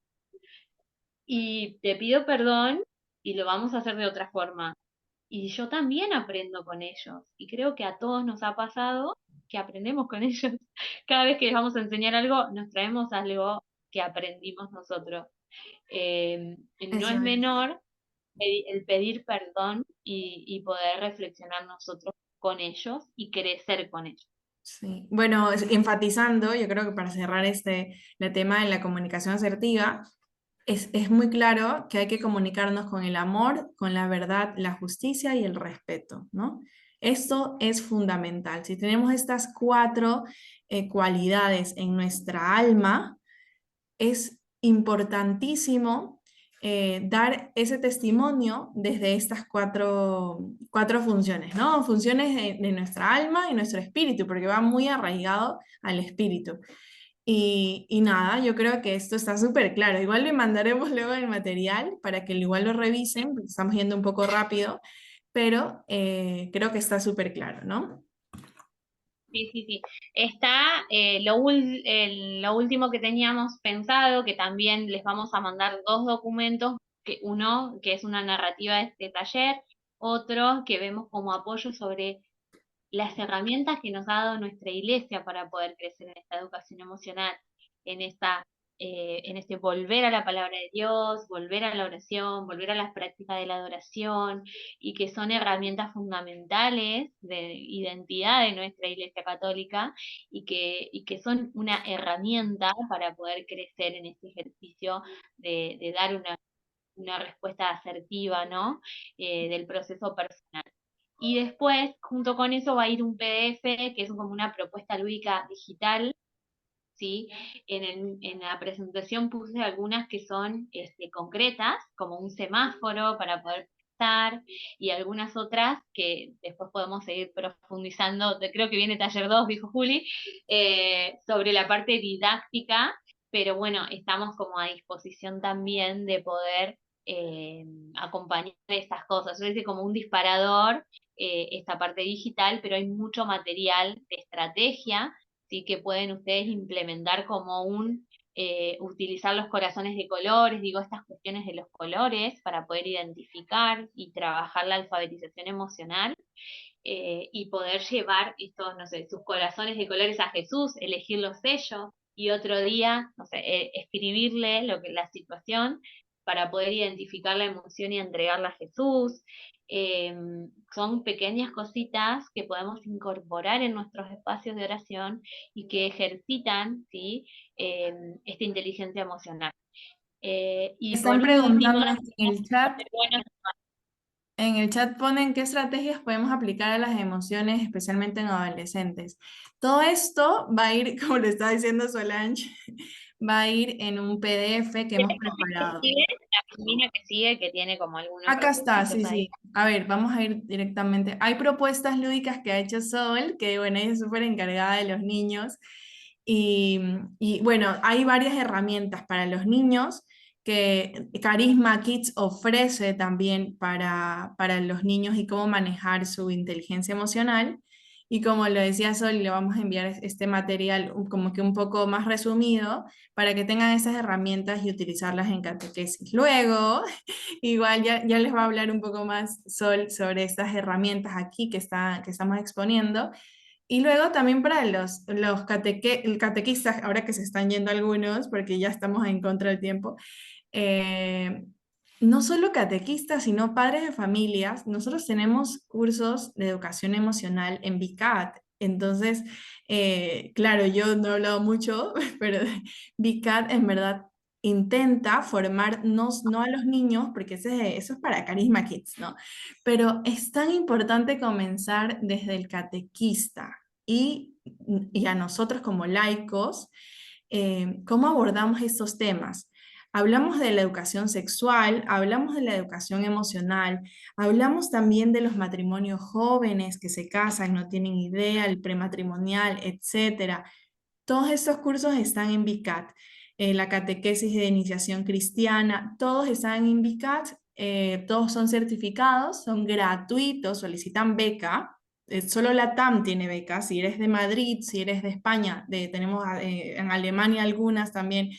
y te pido perdón y lo vamos a hacer de otra forma. Y yo también aprendo con ellos. Y creo que a todos nos ha pasado que aprendemos con ellos. Cada vez que les vamos a enseñar algo, nos traemos algo que aprendimos nosotros. No Eso es es. menor el pedir perdón y poder reflexionar nosotros con ellos y crecer con ellos. Sí. Bueno, enfatizando, yo creo que para cerrar el tema de la comunicación asertiva, es muy claro que hay que comunicarnos con el amor, con la verdad, la justicia y el respeto, ¿no? Esto es fundamental. Si tenemos estas cuatro cualidades en nuestra alma, es importantísimo dar ese testimonio desde estas cuatro funciones, ¿no? Funciones de nuestra alma y nuestro espíritu, porque va muy arraigado al espíritu. Y nada, yo creo que esto está súper claro. Igual le mandaremos luego el material para que igual lo revisen, porque estamos yendo un poco rápido, pero creo que está súper claro, ¿no? Sí, sí, sí. Está lo último que teníamos pensado, que también les vamos a mandar dos documentos, que uno que es una narrativa de este taller, otro que vemos como apoyo sobre las herramientas que nos ha dado nuestra iglesia para poder crecer en esta educación emocional, en en este volver a la palabra de Dios, volver a la oración, volver a las prácticas de la adoración, y que son herramientas fundamentales de identidad de nuestra iglesia católica, y que son una herramienta para poder crecer en este ejercicio de dar una respuesta asertiva, ¿no? Del proceso personal. Y después, junto con eso, va a ir un PDF, que es como una propuesta lúdica digital, ¿sí? En la presentación puse algunas que son concretas, como un semáforo para poder prestar, y algunas otras que después podemos seguir profundizando. Creo que viene taller 2, dijo Juli, sobre la parte didáctica, pero bueno, estamos como a disposición también de poder eh, acompañar estas cosas. Yo hice como un disparador esta parte digital, pero hay mucho material de estrategia, ¿sí? Que pueden ustedes implementar como utilizar los corazones de colores, digo, estas cuestiones de los colores para poder identificar y trabajar la alfabetización emocional, y poder llevar estos, no sé, sus corazones de colores a Jesús, elegir los sellos, y otro día, no sé, escribirle la situación para poder identificar la emoción y entregarla a Jesús. Eh, Son pequeñas cositas que podemos incorporar en nuestros espacios de oración y que ejercitan, ¿sí? Esta inteligencia emocional. Y Están por último, preguntando en el chat. bueno, En el chat ponen qué estrategias podemos aplicar a las emociones, especialmente en adolescentes. Todo esto va a ir, como le estaba diciendo Solange, va a ir en un PDF que hemos preparado. la Filmina que sigue, que tiene como algunos Acá está, recursitos sí, ahí. sí. A ver, vamos a ir directamente. Hay propuestas lúdicas que ha hecho Sol, que bueno, ella es súper encargada de los niños. Y, y, bueno, hay varias herramientas para los niños que Carisma Kids ofrece también para los niños y cómo manejar su inteligencia emocional. Y como lo decía Sol, le vamos a enviar este material como que un poco más resumido para que tengan esas herramientas y utilizarlas en catequesis. Luego, igual ya les va a hablar un poco más Sol sobre estas herramientas aquí que estamos exponiendo. Y luego también para los catequistas, ahora que se están yendo algunos, porque ya estamos en contra del tiempo, eh, no solo catequistas, sino padres de familias, nosotros tenemos cursos de educación emocional en VCAT. Entonces, claro, yo no he hablado mucho, pero VCAT en verdad intenta formar no a los niños, porque eso es para Carisma Kids, ¿no? Pero es tan importante comenzar desde el catequista y, y a nosotros como laicos, cómo abordamos estos temas. Hablamos de la educación sexual, hablamos de la educación emocional, hablamos también de los matrimonios jóvenes que se casan, no tienen idea, el prematrimonial, etcétera. Todos estos cursos están en VCAT. La catequesis de iniciación cristiana, todos están en VCAT, todos son certificados, son gratuitos, solicitan beca. Solo la TAM tiene becas, si eres de Madrid, si eres de España, tenemos en Alemania algunas también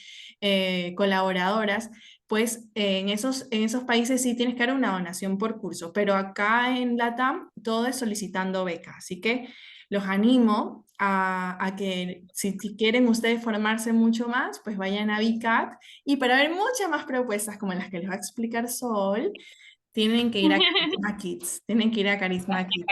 colaboradoras, pues en esos países sí tienes que dar una donación por curso, pero acá en la TAM todo es solicitando beca, así que los animo a que si quieren ustedes formarse mucho más, pues vayan a VCAT, y para ver muchas más propuestas como las que les va a explicar Sol, tienen que ir a Carisma Kids, tienen que ir a Carisma Kids.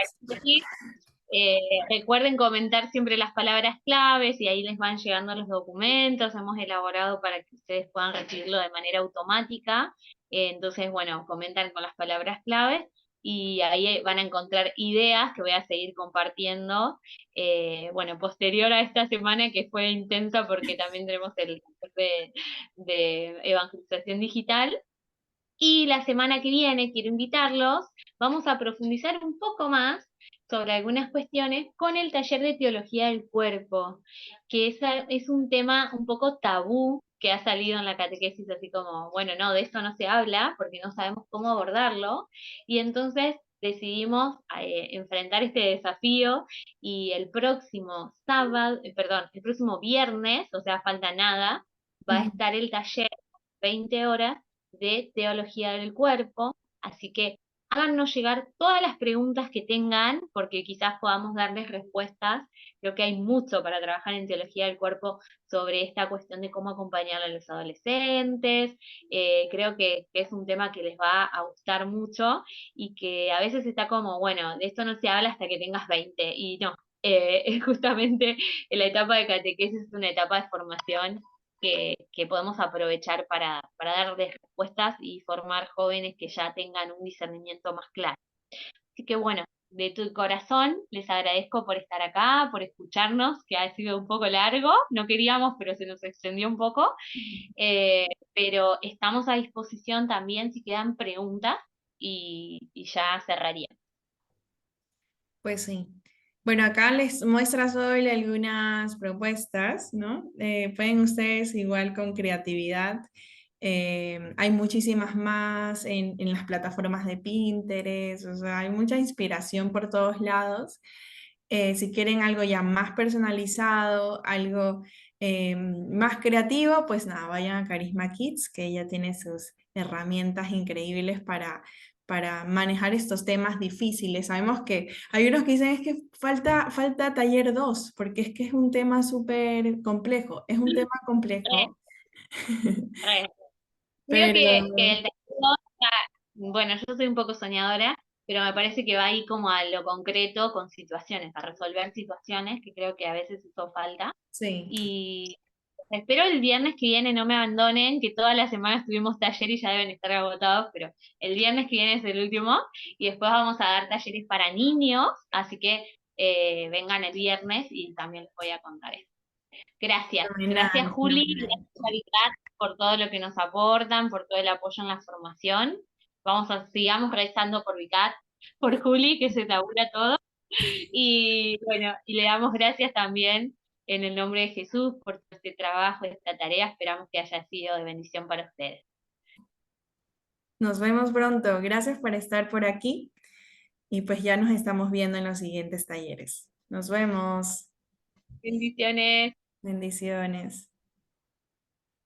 Recuerden comentar siempre las palabras claves y ahí les van llegando los documentos. Hemos elaborado para que ustedes puedan recibirlo de manera automática. Entonces, bueno, comentan con las palabras claves y ahí van a encontrar ideas que voy a seguir compartiendo. Bueno, posterior a esta semana que fue intensa porque también tenemos el curso de evangelización digital. Y la semana que viene quiero invitarlos, vamos a profundizar un poco más sobre algunas cuestiones con el taller de teología del cuerpo, que es un tema un poco tabú que ha salido en la catequesis, así como, bueno, no, de esto no se habla porque no sabemos cómo abordarlo, y entonces decidimos enfrentar este desafío y el próximo sábado, perdón, el próximo viernes, o sea, falta nada, va a Ujú. estar el taller 20 horas de teología del cuerpo, así que háganos llegar todas las preguntas que tengan, porque quizás podamos darles respuestas. Creo que hay mucho para trabajar en teología del cuerpo sobre esta cuestión de cómo acompañar a los adolescentes. Creo que es un tema que les va a gustar mucho y que a veces está como, bueno, de esto no se habla hasta que tengas 20, y no. Justamente la etapa de catequesis es una etapa de formación que podemos aprovechar para darles respuestas y formar jóvenes que ya tengan un discernimiento más claro. Así que bueno, de tu corazón les agradezco por estar acá, por escucharnos, que ha sido un poco largo, no queríamos, pero se nos extendió un poco. Eh, pero estamos a disposición también si quedan preguntas y ya cerraría. Pues sí. Bueno, acá les muestra Sol algunas propuestas, ¿no? Pueden ustedes igual con creatividad. Hay muchísimas más en las plataformas de Pinterest, o sea, hay mucha inspiración por todos lados. Si quieren algo ya más personalizado, algo más creativo, pues nada, vayan a Carisma Kids, que ella tiene sus herramientas increíbles para manejar estos temas difíciles. Sabemos que hay unos que dicen es que falta taller 2 porque es que es un tema súper complejo, es un tema Re, complejo, re. Creo que pero el texto, bueno, yo soy un poco soñadora, pero me parece que va ahí como a lo concreto con situaciones, a resolver situaciones, que creo que a veces hizo falta. sí. Y espero el viernes que viene no me abandonen, que todas las semanas tuvimos taller y ya deben estar agotados, pero el viernes que viene es el último y después vamos a dar talleres para niños, así que vengan el viernes y también les voy a contar eso. Gracias, gracias Fenomenal, Juli, fenomenal. gracias Caridad por todo lo que nos aportan, por todo el apoyo en la formación. Sigamos rezando por Vicat, por Juli, que se labura todo. Y bueno, y le damos gracias también en el nombre de Jesús por este trabajo, esta tarea. Esperamos que haya sido de bendición para ustedes. Nos vemos pronto. Gracias por estar por aquí y pues ya nos estamos viendo en los siguientes talleres. Nos vemos. Bendiciones. Bendiciones.